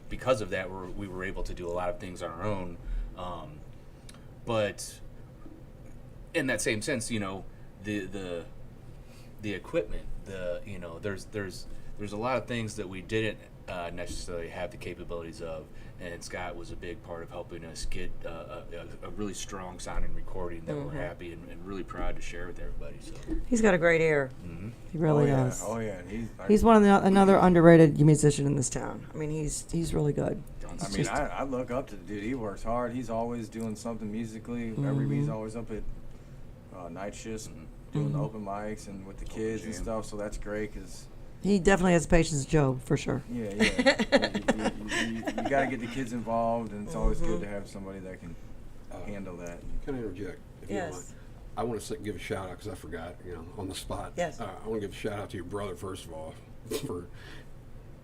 because of that, we were able to do a lot of things on our own. But in that same sense, you know, the equipment, you know, there's a lot of things that we didn't necessarily have the capabilities of, and Scott was a big part of helping us get a really strong sounding recording that we're happy and really proud to share with everybody. So He's got a great ear. He really does. Oh yeah. He's one of another underrated musician in this town. I mean, he's really good. I mean, I look up to the dude. He works hard. He's always doing something musically. Everybody's always up at night shifts doing the open mics and with the kids and stuff. So that's great because. He definitely has patience, Joe, for sure. Yeah. You got to get the kids involved, and it's always good to have somebody that can handle that. Can I interject? If you don't mind? Yes. I want to give a shout out because I forgot, you know, on the spot. Yes. I want to give a shout out to your brother first of all for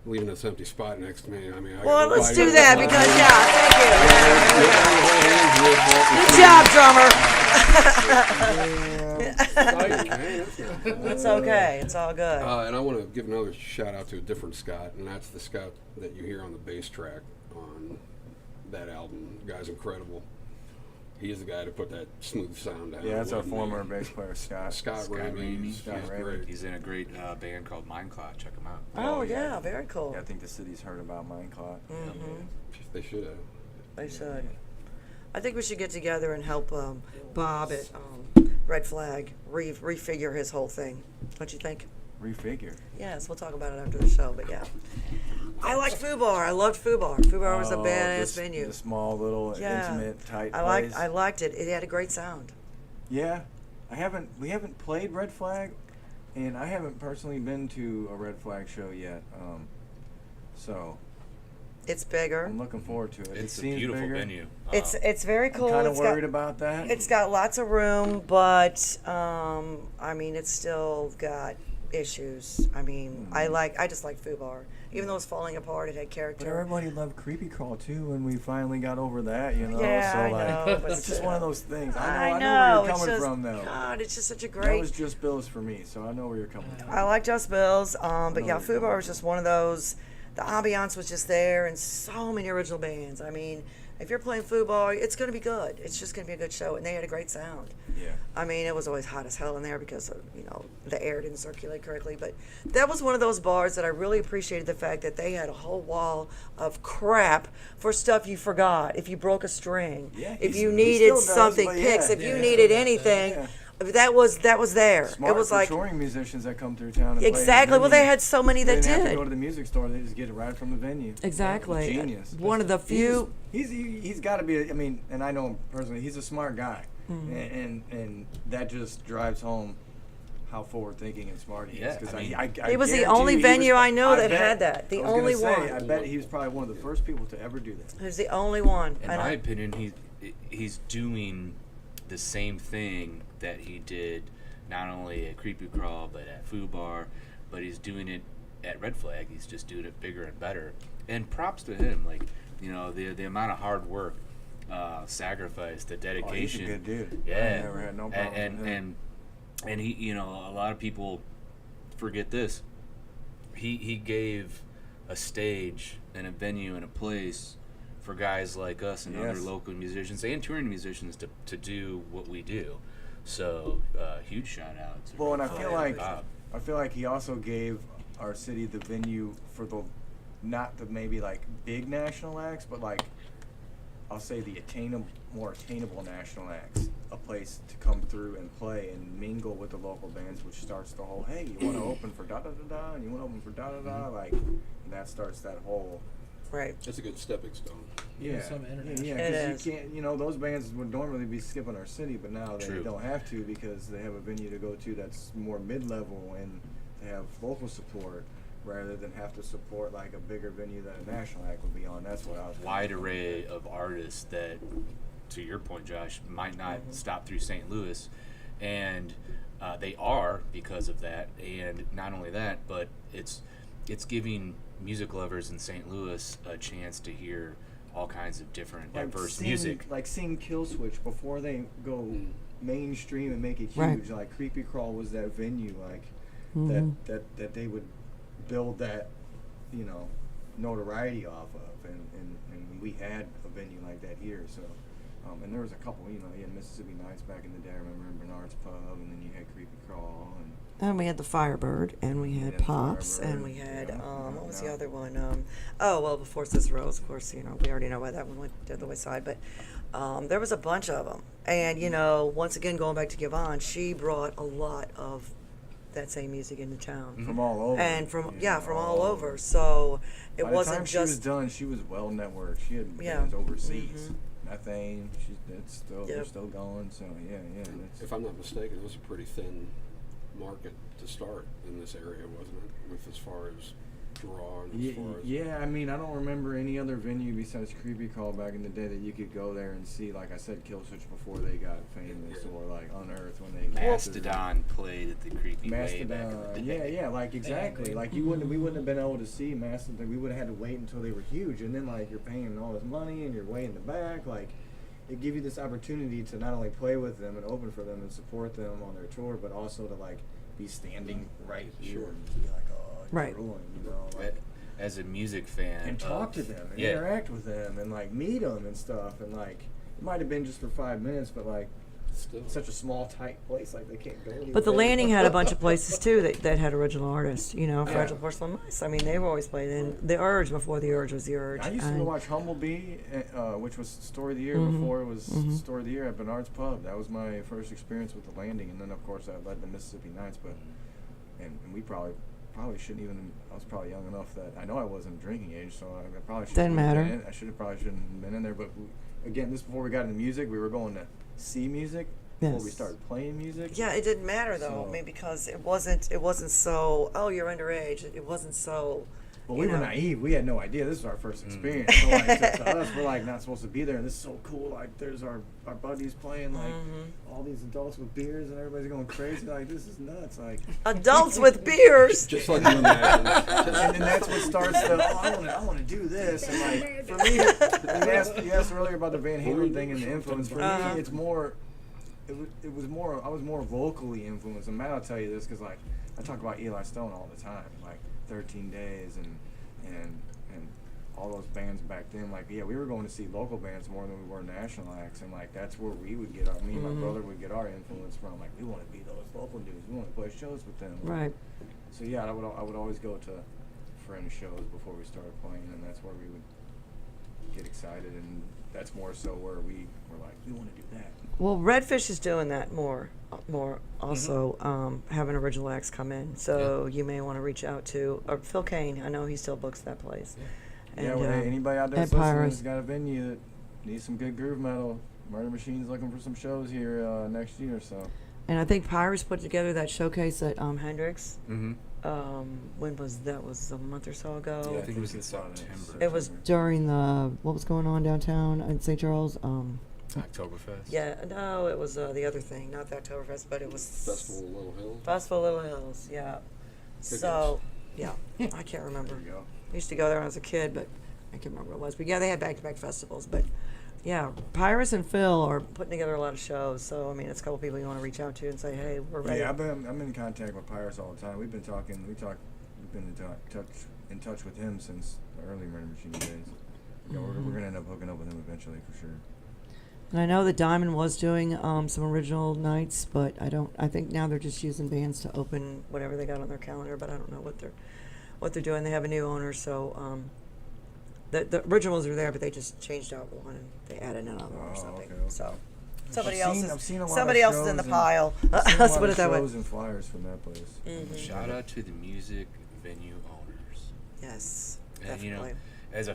leaving this empty spot next to me. I mean, Well, let's do that because thank you. Good job, drummer. It's okay. It's all good. And I want to give another shout out to a different Scott, and that's the Scott that you hear on the bass track on that album. The guy's incredible. He is the guy to put that smooth sound down. Yeah, that's our Wasn't former he? bass player, Scott. Scott Ramey. He's great. he's in a great band called Mind Cloud. Check him out. Oh yeah, very cool. Yeah, I think the city's heard about Mind Clot. They should have. They should. I think we should get together and help Bob at Red Flag refigure his whole thing. Don't you think? Refigure. Yes, we'll talk about it after the show. But yeah, I liked Fubar. I loved Fubar. Fubar was a badass venue. The small little intimate tight place. I liked it. It had a great sound. Yeah, we haven't played Red Flag, and I haven't personally been to a Red Flag show yet. So It's bigger. I'm looking forward to it. It's It a seems beautiful bigger. venue. It's very cool. I'm kind of It's worried got, about that. It's got lots of room, but I mean, it's still got issues. I mean, I just like Fubar, even though it's falling apart. It had But character. everybody loved Creepy Crawl too, and we finally got over that, you know. Yeah, so I like, know, but it's just one of those things. I I know know. where you're It's coming just, from, though. God, it's just such a That great. was just Bills for me, so I know where you're coming from. I like Just Bills, but yeah, where you're Fubar coming was just one of those. The ambiance was just there, and so many original bands. I mean, if you're playing Fubar, it's going to be good. It's just going to be a good show, and they had a great sound. Yeah. I mean, it was always hot as hell in there because of, the air didn't circulate correctly. But that was one of those bars that I really appreciated the fact that they had a whole wall of crap for stuff you forgot. If you broke a string, Yeah, if he you still needed does, something but picks, yeah. if you needed anything, Yeah. that was there. Smart it was for like touring musicians that come through town. And exactly. Play Well, they had so many they that didn't have to did. go to the music store. They just get it right from the venue. Exactly. Genius. One of the few. He's got to be. I mean, and I know him personally. He's a smart guy, Mm-hmm. and that just drives home how forward thinking and smart he is. Yeah, Because I mean, I It was the guarantee only you he venue was- I know that bet- had that. The I was gonna only say, one. I bet he was probably one of the first people to ever do that. It was the only one. In And my I- opinion, he's doing the same thing that he did not only at Creepy Crawl but at Fubar, but he's doing it at Red Flag. He's just doing it bigger and better. And props to him, like the amount of hard work, sacrifice, the dedication. Oh, he's a good dude. Yeah, I never had no problem and with him. and he, a lot of people forget this. He gave a stage and a venue and a place for guys like us and other Yes. local musicians and touring musicians to do what we do. So huge shout out to Well, and I Red feel Flag. like he also gave our city the venue for not the maybe like big national acts, but like I'll say the more attainable national acts, a place to come through and play and mingle with the local bands, which starts the whole, hey, you want to open for da da da da, and you want to open for da da da, like, and that starts that whole. right. That's a good stepping stone. Yeah, some international. yeah, It 'cause you can't, those bands would normally be skipping our city, but now they True. don't have to because they have a venue to go to that's more mid-level and they have local support rather than have to support like a bigger venue that a national act would be on. That's what I was. Wide array of artists that, to your point, Josh, might not stop through St. Louis. and they are because of that. And not only that, but it's giving music lovers in St. Louis a chance to hear all kinds of different diverse music. Like seeing Killswitch before they go mainstream and make it huge. Right. Like Creepy Crawl was that venue, like that they would build that, you know, notoriety off of, and we had a venue like that here. So, and there was a couple, you know, you had Mississippi Nights back in the day. I remember in Bernard's Pub, and then you had Creepy Crawl, And we had the Firebird, and we had Yeah, Pops, Firebird, and we had, yeah, what was the yeah. other one? Oh, well, before Sis Rose, of course, you know, we already know why that one went the other way side, but there was a bunch of them. And, you know, once again, going back to Givon, she brought a lot of that same music into town. from all over. And from, Yeah, from all over. So it By the wasn't time she was just, done, she was well networked. She had Yeah. bands overseas. Methane, it's still they're Yep. still going. So yeah. That's, If I'm not mistaken, it was a pretty thin market to start in this area, wasn't it? With as far as draw and as far as yeah, I mean, I don't remember any other venue besides Creepy Call back in the day that you could go there and see, like I said, Killswitch before they got famous, or like Unearth when they Mastodon played at the Creepy way back in the Mastodon, day. yeah, like exactly. Like we wouldn't have been able to see Mastodon. We would have had to wait until they were huge, and then like you're paying all this money and you're way in the back. Like it give you this opportunity to not only play with them and open for them and support them on their tour, but also to like be standing right here and just be like, oh, Right. drooling, you know, like, As a music fan, and talk to them and interact with them and like meet them and stuff, and like it might have been just for 5 minutes, but like still. it's such a small tight place, like they can't go anywhere. but the Landing had a bunch of places too that had original artists, you know, Yeah. Fragile Porcelain Mice. I mean, they've always played in the Urge before the Urge was the Urge. I used to and- go watch Humblebee, which was Story of the Year Mm-hmm. before it was Story of the Year at Bernard's Pub. That was my first experience with the Landing, and then of course I led the Mississippi Nights. But and we probably shouldn't even. I was probably young enough that I know I wasn't drinking age, so I probably Didn't shouldn't. matter. I probably shouldn't have been in there. But again, this before we got into music, we were going to see music before we Yes. started playing music. Yeah, it didn't matter though. So- I mean, because it wasn't so. Oh, you're underage. It wasn't so. Well, you we were know. naive. We had no idea. This was our first experience. So, like, to us, we're like not supposed to be there. And this is so cool. Like, there's our buddies playing, like all these adults with beers, and everybody's going crazy. Like, this is nuts. Like, Adults with beers. Just like you imagine. and then that's what starts the. Oh, I want to do this. And like for me, you asked earlier about the Van Halen thing and the influence. For me, it's more. It was more. I was more vocally influenced. And Matt, I'll tell you this because like I talk about Eli Stone all the time, like 13 Days and all those bands back then. Like yeah, we were going to see local bands more than we were national acts, and like that's where we would get our. Me and my brother would get our influence from. Like we want to be those local dudes. We want to play shows with them. Right. So yeah, I would always go to friend shows before we started playing, and that's where we would get excited, and that's more so where we were like, we want to do that. Well, Redfish is doing that more also having original acts come in. So you may want to reach out to Phil Kane. I know he still books that place. Yeah, And, well, hey, anybody out there and that's listening Pyrus. that's got a venue that needs some good groove metal, Murder Machine's looking for some shows here next year. So And I think Pyrus put together that showcase at Hendrix. Mm-hmm. When was that? Was a month or so ago. I think it was in it's on September. It was during the what was going on downtown in St. Charles. Oktoberfest. Yeah, no, it was the other thing, not the Oktoberfest, but it was Festival of Little Hills. Festival of Little Hills. Yeah. So yeah, I can't remember. there you go. I used to go there when I was a kid, but I can't remember what it was. But yeah, they had back-to-back festivals. But yeah, Pyrus and Phil are putting together a lot of shows. So I mean, it's a couple people you want to reach out to and say, hey, we're ready. Yeah, I'm in contact with Pyrus all the time. We've been talking. We've been in touch with him since the early Murder Machine days. Yeah, we're gonna end up hooking up with him eventually for sure. And I know that Diamond was doing some original nights, but I think now they're just using bands to open whatever they got on their calendar. But I don't know what they're doing. They have a new owner, so the originals are there, but they just changed out one and they added another or something. okay. So somebody I've else seen a lot somebody of else is in the shows pile. I've seen a Let's lot put of it that way. shows and flyers from that place. Shout out to the music venue owners. Yes, And you know, definitely. as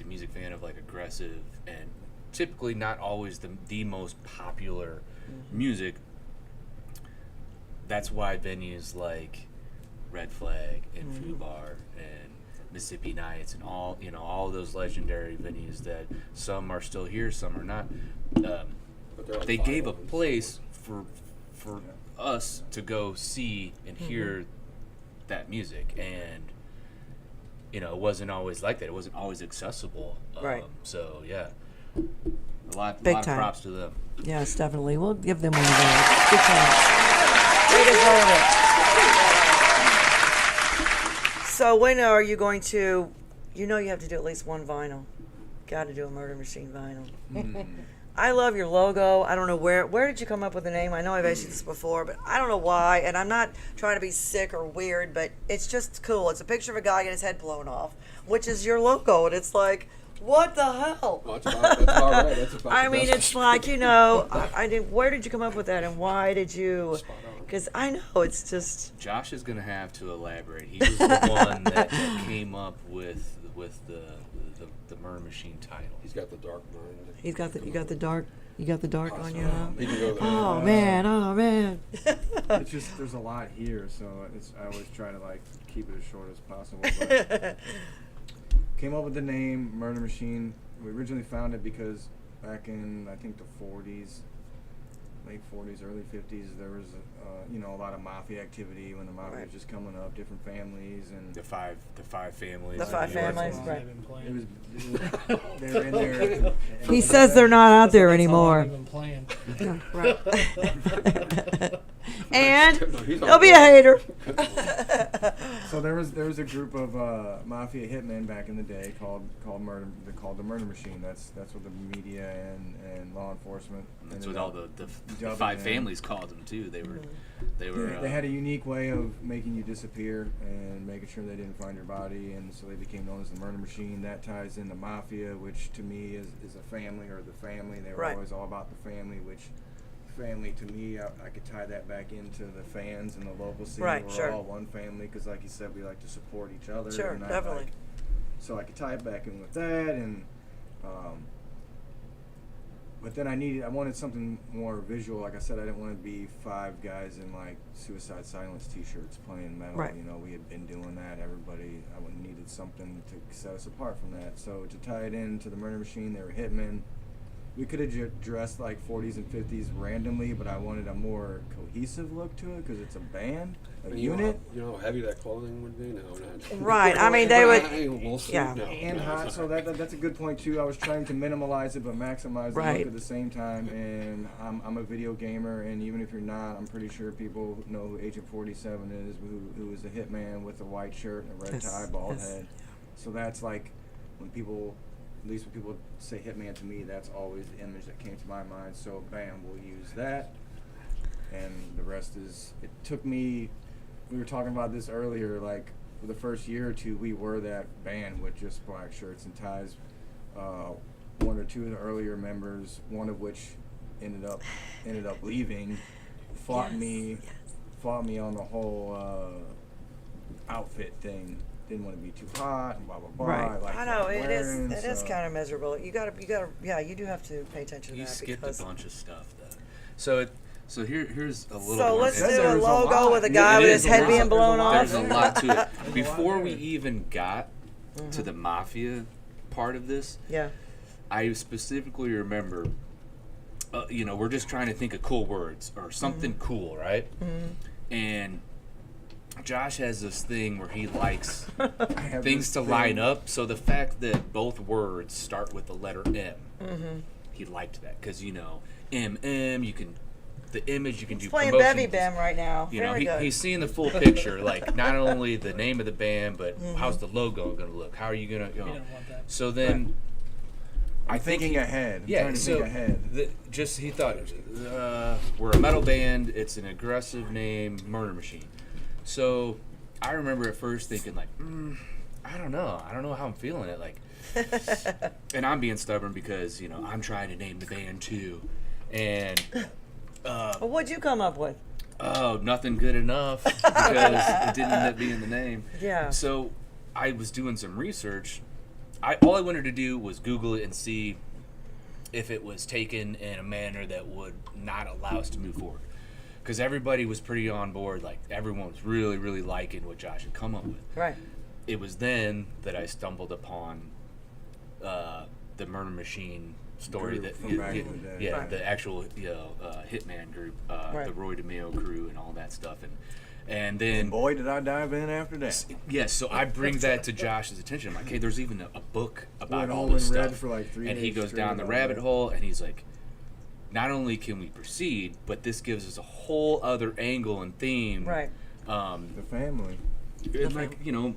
a music fan of like aggressive and typically not always the most popular music, that's why venues like Red Flag and Fubar and Mississippi Nights and all those legendary venues that some are still here, some are not. But they're like They gave a violent. place for us to go see and hear that music, and you know, it wasn't always like that. It wasn't always accessible. Right. So yeah, a lot Big of time. props to them. Yes, definitely. We'll give them one of those. Good times. They deserve it. So when are you going to, you know you have to do at least one vinyl. Got to do a Murder Machine vinyl. I love your logo. I don't know where did you come up with the name? I know I've asked you this before, but I don't know why. And I'm not trying to be sick or weird, but it's just cool. It's a picture of a guy getting his head blown off, which is your logo. And it's like, what the hell? Well, that's about right. That's about I the mean, best. it's like, you know, I didn't. Where did you come up with that, and why did you? Spot on. Because I know it's just. Josh is gonna have to elaborate. He was the one that came up with the Murder Machine title. He's got the dark mind. You got the dark. You got the dark on you, huh? He can go there. Oh man. It's just there's a lot here, so I always try to like keep it as short as possible. But came up with the name Murder Machine. We originally found it because back in I think the 40s, late 40s, early 50s, there was a lot of mafia activity when the mafia was just coming up, different families and The five families. The five in New York. families, They've right. been it playing. was they were in there. and He says they're not out there That's all anymore. they've been playing. Right. And No, he's on don't be a board. hater. So there was a group of mafia hitmen back in the day called the Murder Machine. That's what the media and law enforcement. That's ended what all up the dubbing five them. families called them too. They were They had a unique way of making you disappear and making sure they didn't find your body, and so they became known as the Murder Machine. That ties into mafia, which to me is a family or the family. They were Right. always all about the family, which family to me, I could tie that back into the fans and the local scene. Right, We're sure. all one family because, like you said, we like to support each other. Sure, and definitely. So I could tie it back in with that, and but then I wanted something more visual. Like I said, I didn't want to be five guys in like Suicide Silence t-shirts playing metal. Right. You know, we had been doing that. I needed something to set us apart from that. So to tie it into the Murder Machine, they were hitmen. We could have dressed like 40s and 50s randomly, but I wanted a more cohesive look to it because it's a band, a You unit. know how heavy that clothing would be? No, not. Right, I mean, they would- We'll see. yeah. No, And no, hot, it's so that's a good point too. I was trying to minimalize it but maximize the Right. look at the same time. And I'm a video gamer, and even if you're not, I'm pretty sure people know who Agent 47 is, who is a hitman with a white shirt and a red Yes, tie, bald yes. head. So that's like when people say hitman to me, that's always the image that came to my mind. So bam, we'll use that, and the rest is. It took me. We were talking about this earlier, like. For the first year or two, we were that band with just black shirts and ties. One or two of the earlier members, one of which ended up leaving, fought me on the whole outfit thing. Didn't want to be too hot and blah blah blah. Right. Like I know what I'm it is. wearing, It is so- kind of miserable. You gotta. Yeah, you do have to pay attention to You that skipped because. a bunch of stuff though. So here's a little. So more let's do Says a there's a logo lot. with a Yeah, guy it with is his a head lot. being There's blown a lot. off. There's a lot to it. There's a Before lot we there. even got to the mafia part of this, Yeah. I specifically remember, we're just trying to think of cool words or something cool, right? And Josh has this thing where he likes I have things this to thing- line up. So the fact that both words start with the letter M, he liked that because MM, you can the image you can do Playing promotion. Bevy Bam right now. You know, Very good. he's seeing the full picture, like not only the name of the band, but how's the logo going to look? How are you going to, You don't want that. So then, I'm thinking ahead. I'm yeah, trying to so think ahead. he thought, we're a metal band. It's an aggressive name, Murder Machine. So I remember at first thinking like, I don't know how I'm feeling it. Like, and I'm being stubborn because I'm trying to name the band too, and. Well, what'd you come up with? Oh, nothing good enough because it didn't end up being the name. Yeah. So I was doing some research. All I wanted to do was Google it and see if it was taken in a manner that would not allow us to move forward. Because everybody was pretty on board. Like, everyone was really, really liking what Josh had come up with. Right. It was then that I stumbled upon the Murder Machine story Group that from back in the day. Right. the actual hitman group, Right. the Roy DeMeo crew, and all that stuff, and then And boy, did I dive in after that. yes, so I bring that to Josh's attention. I'm like, hey, there's even a book about Went all home this and read stuff, for like 3 and he days goes straight down the about rabbit it. hole, and he's like, not only can we proceed, but this gives us a whole other angle and theme. Right. The family. It's like, you know,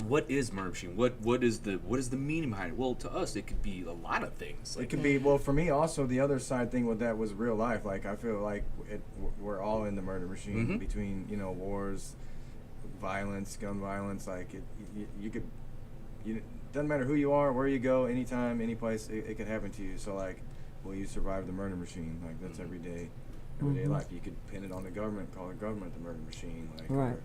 what is Murder Machine? What is the meaning behind it? Well, to us, it could be a lot of things. It Like, could be, well, for me also, the other side thing with that was real life. Like, I feel like we're all in the murder machine Mhm. between, you know, wars, violence, gun violence. Like, you could, doesn't matter who you are, where you go, anytime, any place, it could happen to you. So, like, will you survive the murder machine? Like, that's everyday life. You could pin it on the government, call the government the murder machine. Like, Right.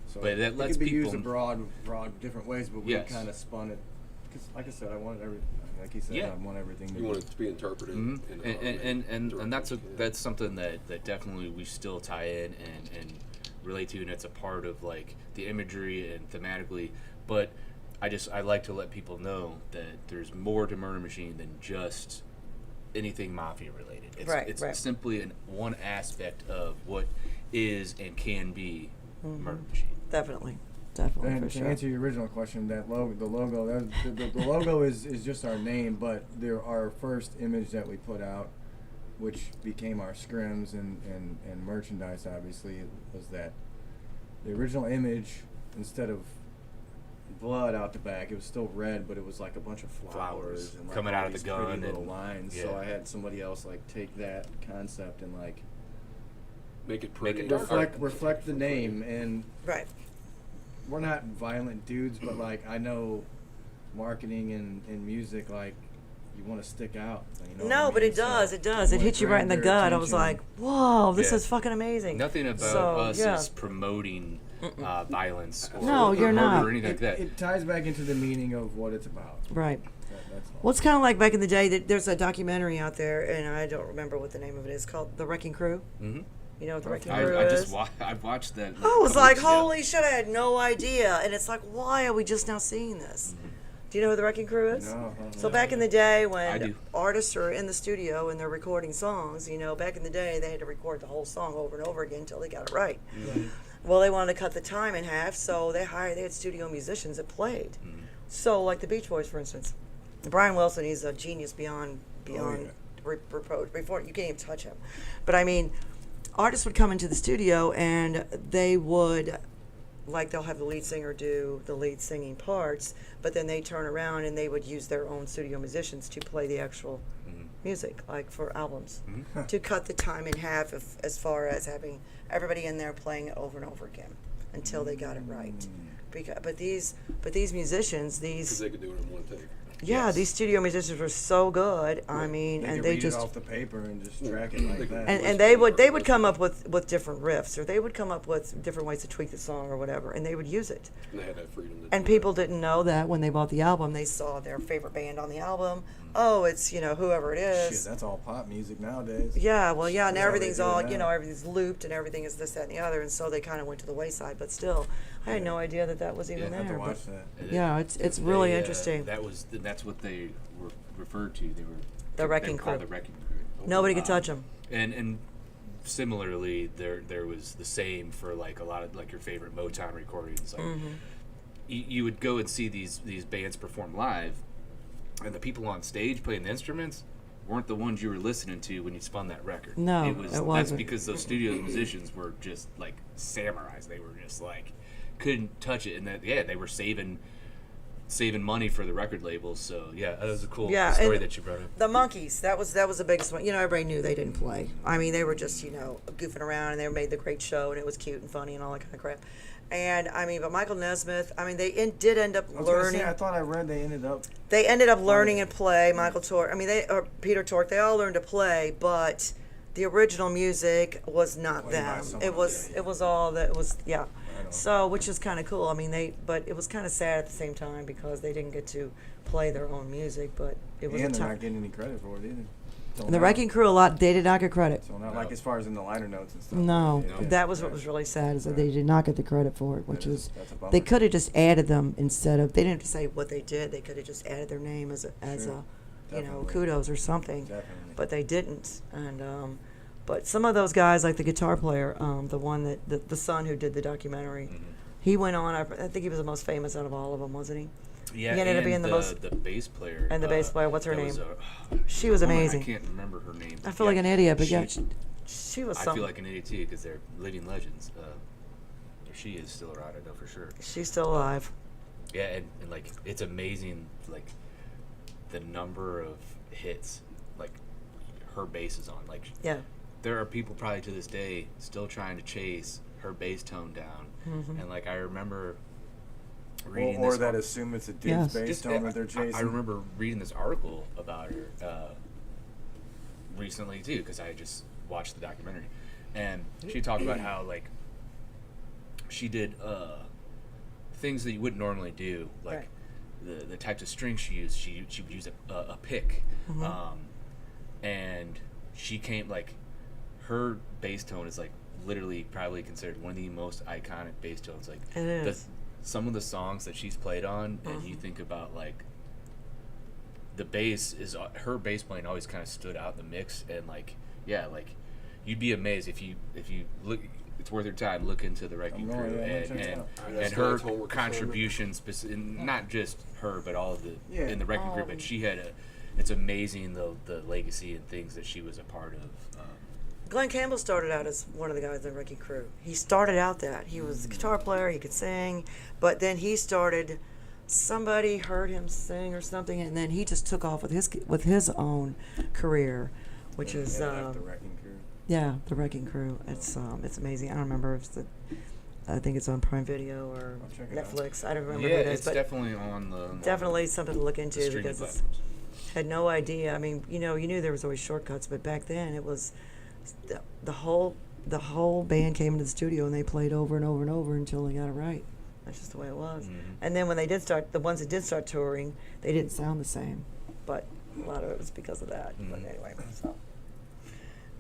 So But that it lets could be people- used in broad different ways, but we Yes. kind of spun it. Because, like I said, I wanted like he said, Yeah. I want everything to You be. want it to be interpreted. Mhm. in and direction, that's yeah. that's something that definitely we still tie in and relate to, and it's a part of like the imagery and thematically. But I like to let people know that there's more to Murder Machine than just anything mafia related. It's Right. simply one aspect of what is and can be Murder Machine. Definitely for And to sure. answer your original question, the logo is just our name, but our first image that we put out, which became our scrims and merchandise, obviously, was that the original image, instead of blood out the back, it was still red, but it was like a bunch of flowers and like coming all out of the these gun pretty little and- lines. yeah. So I had somebody else like take that concept and like Make it pretty. it dark. reflect the name. And Right. we're not violent dudes, but like I know marketing and music, like you want to stick out. You know what I No, but mean? it does. So It does. It wanna hits you right in the grab their gut. I was attention. like, whoa, this Yeah. is fucking amazing. Nothing about So, us yeah. is promoting violence or, No, you're or not. murder or anything like that. It ties back into the meaning of what it's about. Right. That's all. Well, it's kind of like back in the day. There's a documentary out there, and I don't remember what the name of it is, called The Wrecking Crew. Mhm. You know what The Wrecking I Crew just is? I've watched that. I was a couple like, weeks ago. holy shit, I had no idea. And it's like, why are we just now seeing this? Do you know who The Wrecking Crew is? No, So back in the day I when do. artists are in the studio and they're recording songs, you know, back in the day they had to record the whole song over and over again until they got it right. Well, they wanted to cut the time in half, so they had studio musicians that played. So like the Beach Boys, for instance. Brian Wilson, he's a genius beyond reproach. Before you can't even touch him. But I mean, artists would come into the studio and they would, like, they'll have the lead singer do the lead singing parts, but then they turn around and they would use their own studio musicians to play the actual music, like for albums, to cut the time in half as far as having everybody in there playing it over and over again until they got it right. But these musicians, Because they could do it in one take. yeah, Yes. these studio musicians were so good. I mean, They and could they read just it off the paper and just track it like that. and they would come up with different riffs, or they would come up with different ways to tweak the song or whatever, and they would use it. And they had that freedom to And do people didn't know that when they bought the album. They saw their favorite band on the album. Oh, it's, you know, whoever it Shit, is. that's all pop music nowadays. Yeah, well, yeah, and That's how they everything's do it all, now. you know, everything's looped and everything is this, that, and the other, and so they kind of went to the wayside. But still, I had no idea that was even Yeah, I have to there. watch But that. And yeah, it's really they, interesting. That's what they were referred to. They were The they Wrecking were called Crew. The Wrecking Crew. Nobody could touch them. And similarly, there was the same for like a lot of like your favorite Motown recordings. Like you would go and see these bands perform live, and the people on stage playing the instruments weren't the ones you were listening to when you spun that record. No, it was. it That's wasn't. because those studio musicians were just like samurais. They were just like couldn't touch it, and that they were saving money for the record labels. So yeah, that was a cool story and that you brought up. The Monkees, that was the biggest one. You know, everybody knew they didn't play. I mean, they were just, you know, goofing around, and they made the great show, and it was cute and funny and all that kind of crap. And I mean, but Michael Nesmith, I mean, they did end up I was gonna learning. say, I thought I read they ended up. They ended up learning and play. Michael Tork, I mean, Peter Tork, they all learned to play, but the original music was not Played by them. someone It was else. it was all that was yeah. know. So, which is kind of cool. I mean, but it was kind of sad at the same time because they didn't get to play their own music, but it was And a they're time. not getting any credit for it either. So The now- Wrecking Crew, they did not get credit. So not like as far as in the liner notes and stuff. No, Yeah. that was what was really sad is that they did not get the credit for it, which That is- was that's a bummer. they could have just added them instead of they didn't have to say what they did. They could have just added their name as Sure. a Definitely. kudos or something. Definitely. But they didn't. And but some of those guys, like the guitar player, the one that the son who did the documentary, he went on. I think he was the most famous out of all of them, wasn't he? Yeah, He ended up and being the most. the bass player. And the bass player, what's her that name? was She was woman, amazing. I can't remember her name. I feel like an idiot, but she, yeah, she was I something. feel like an idiot too because they're living legends. She is still around, I know for sure. She's still alive. Yeah, and like it's amazing, like the number of hits, like her bass is on. Like Yeah. there are people probably to this day still trying to chase her bass tone down, and like I remember reading Or this that assume it's a dude's Yes. bass just- tone that they're chasing. I remember reading this article about her recently too, because I just watched the documentary, and she talked about how like she did things that you wouldn't normally do, like Right. the types of strings she used. She would use a pick, and she came like her bass tone is like literally probably considered one of the most iconic bass tones. Like It is. some of the songs that she's played on, and you think about like the bass is her bass playing always kind of stood out in the mix, and like like you'd be amazed if you look. It's worth your time. Look into the Wrecking I'm going, Crew yeah, I'm gonna check it and out. That's her nice homework contributions, not just her, but all of the Yeah. in the Wrecking Crew. But she had it's amazing the legacy and things that she was a part of. Glenn Campbell started out as one of the guys in the Wrecking Crew. He started out that. He was a guitar player, he could sing, but then he started, somebody heard him sing or something, and then he just took off with his own career, which is, Yeah, like the Wrecking Crew. the Wrecking Crew. It's amazing. I don't remember if it's I think it's on Prime Video or I'll check it out. Netflix. I don't remember Yeah, who it is, it's but definitely on the definitely something to look into the streaming because it's, platforms. had no idea. I mean, you knew there was always shortcuts, but back then it was the whole band came into the studio and they played over and over and over until they got it right. That's just the way it was. And then when they did start, the ones that did start touring, they didn't sound the same, but a lot of it was because of that. But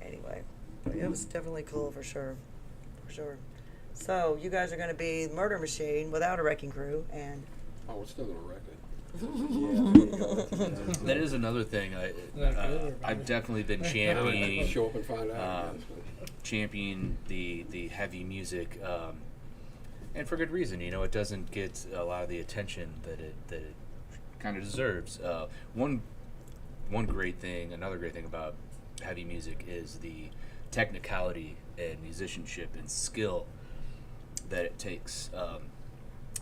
anyway, but it was definitely cool for sure. So you guys are going to be Murder Machine without a Wrecking Crew, and Oh, we're still gonna wreck it. That is another thing. I've definitely been championing Show up and find out. championing the heavy music, and for good reason. It doesn't get a lot of the attention that it kind of deserves. Another great thing about heavy music is the technicality and musicianship and skill that it takes.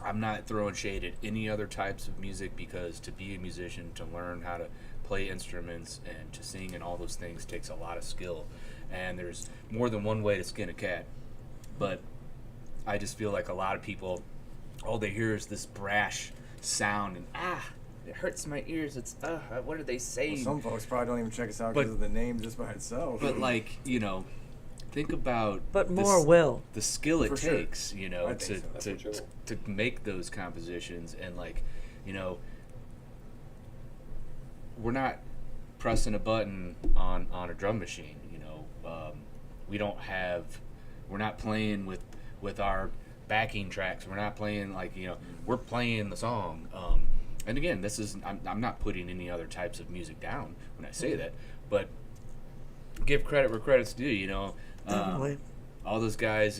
I'm not throwing shade at any other types of music, because to be a musician, to learn how to play instruments and to sing and all those things takes a lot of skill, and there's more than one way to skin a cat. But I just feel like a lot of people, all they hear is this brash sound, and it hurts my ears. It's what are they saying? Well, some folks probably don't even check us out But- because of the name just by itself. But think about but more will. the skill it For sure. takes, I think so. That's for sure. to make those compositions, and we're not pressing a button on a drum machine. We're not playing with our backing tracks. We're not playing we're playing the song. And again, I'm not putting any other types of music down when I say that, but give credit where credit's due. Definitely. All those guys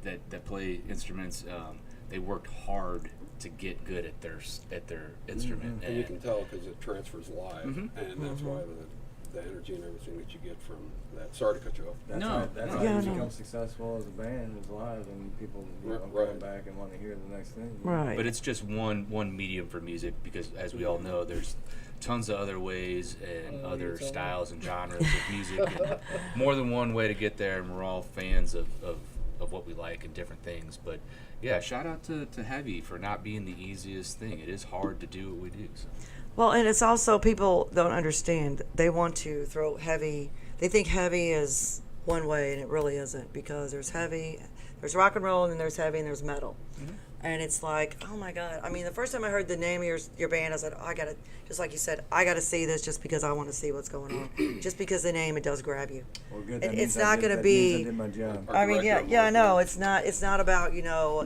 that play instruments, they worked hard to get good at their instrument. And you can tell because it transfers live, and that's why the energy and everything that you get from that. Sorry to cut you off. That's No, that's no. how Yeah, you no. become successful as a band, is live, and people Right. going back and want to hear the next thing. Right. But it's just one medium for music, because as we all know, there's tons of other ways and other styles and genres of music, and more than one way to get there, and we're all fans of what we like and different things. But yeah, shout out to Heavy for not being the easiest thing. It is hard to do what we do. So. Well, and it's also, people don't understand. They want to throw heavy. They think heavy is one way, and it really isn't, because there's heavy, there's rock and roll, and then there's heavy, and there's metal. And it's like, oh my God. I mean, the first time I heard the name of your band, I said, I got to, just like you said, I got to see this just because I want to see what's going on. Just because the name, it does grab you. Well, good. It- That it's means not gonna that be- means I did my job. Our I mean, director yeah, of I know. marketing. It's not about,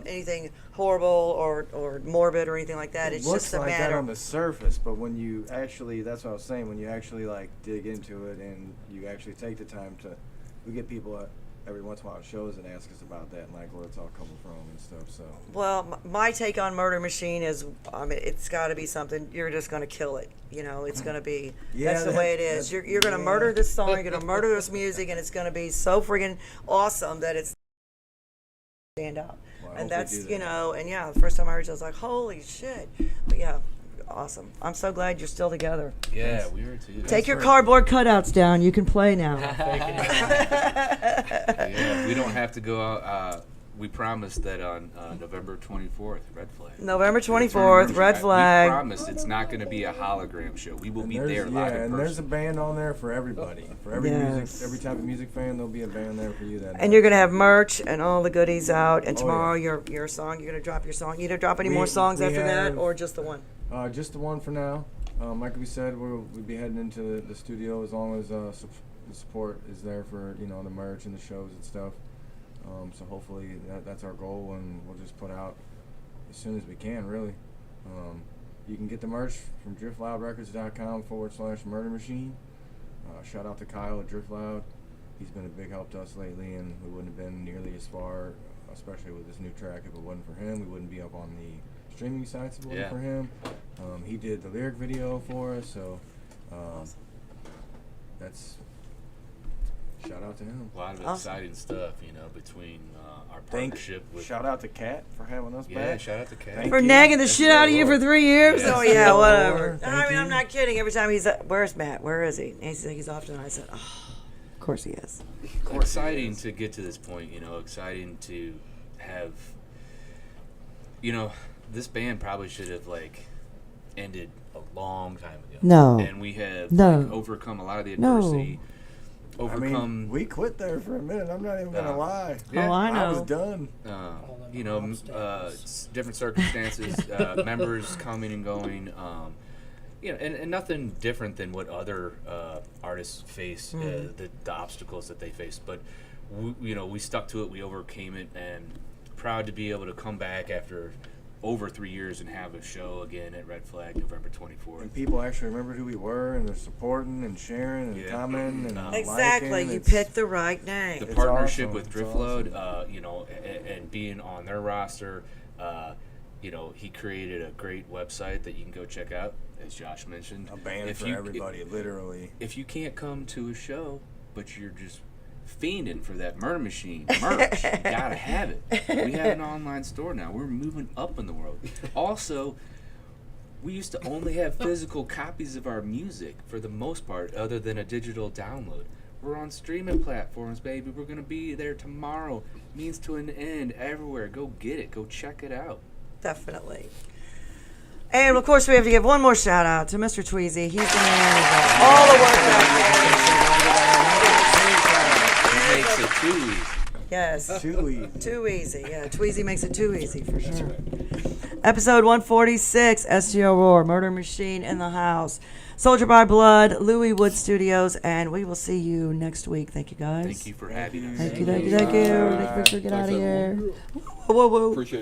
anything horrible or morbid or anything like that. It It's looks just a like that matter. on the surface, but when you actually, that's what I was saying, when you actually like dig into it and you actually take the time to, we get people every once in a while at shows and ask us about that and like where it's all coming from and stuff, so. Well, my take on Murder Machine is, it's got to be something, you're just going to kill it. It's going to be, Yeah, that's the way it is. You're going to murder this song, you're going to murder this music, and it's going to be so friggin' awesome that it's stand out. Well, I And hope we that's, do that. and yeah, the first time I heard it, I was like, holy shit. But yeah, awesome. I'm so glad you're still together. Yeah, we were too. Take your cardboard cutouts down. You can play now. Yeah, we don't have to go out. We promised that on November 24th, Red Flag. November 24th, Red We Flag. promised it's not going to be a hologram show. We will And be there's, there live in and there's a person. band on there for everybody. For every Yes. music, every type of music fan, there'll be a band there for you that And night. you're going to have merch and all the goodies out. And Oh, tomorrow, yeah. your song, you're going to drop your song. You going to drop any We- more songs we after that have- or just the one? Just the one for now. Like we said, we'll be heading into the studio as long as the support is there for the merch and the shows and stuff. So hopefully that's our goal, and we'll just put out as soon as we can. Really, you can get the merch from driftloudrecords.com/Murder Machine. Shout out to Kyle at Drift Loud. He's been a big help to us lately, and we wouldn't have been nearly as far, especially with this new track, if it wasn't for him. We wouldn't be up on the streaming sites if it wasn't Yeah. for him. He did the lyric video for us, so that's shout out to him. A lot of Awesome. exciting stuff, between our partnership with. Shout out to Kat for having us Yeah, back. shout out to Kat. Thank For you. nagging the shit out of you for 3 years? Yes. Oh, yeah, STL whatever. Roar, I thank mean, I'm you. not kidding. Every time he's where's Matt? Where is he? And he's like, he's off tonight. I said, oh, of course he is. Exciting to get to this point, exciting to have, this band probably should have ended a long time ago. No. And we have No. overcome a lot of the No. adversity. I Overcome, mean, we quit there for a minute. I'm not even gonna lie. Yeah. Oh, I I was know. done. different circumstances, members coming and going, and nothing different than what other artists face, the obstacles that they face. But we stuck to it, we overcame it, and proud to be able to come back after over 3 years and have a show again at Red Flag November 24th. And people actually remembered who we were, and they're supporting and sharing and Yeah. commenting and Exactly. liking. You It's- picked the right name. The It's partnership awesome. with It's Driftload, and being on their roster, he created a great website that you can go check out, as Josh mentioned. a band for everybody, literally. If you can't come to a show, but you're just fiending for that Murder Machine merch, you gotta have it. We have an online store now. We're moving up in the world. Also, we used to only have physical copies of our music for the most part, other than a digital download. We're on streaming platforms, baby. We're gonna be there tomorrow. Means to an end everywhere. Go get it. Go check it out. Definitely. And of course, we have to give one more shout out to Mr. Tweezy. He's the man who does all the work He makes it too easy. Yes. Too easy. Too easy. Yeah, Tweezy makes it too easy for sure. Episode 146, STL Roar, Murder Machine in the house. Soldier by Blood, Louis Wood Studios, and we will see you next week. Thank you, guys. Thank you for having us. Thank you. Let's get out of here. Whoa, whoa, whoa. Appreciate it.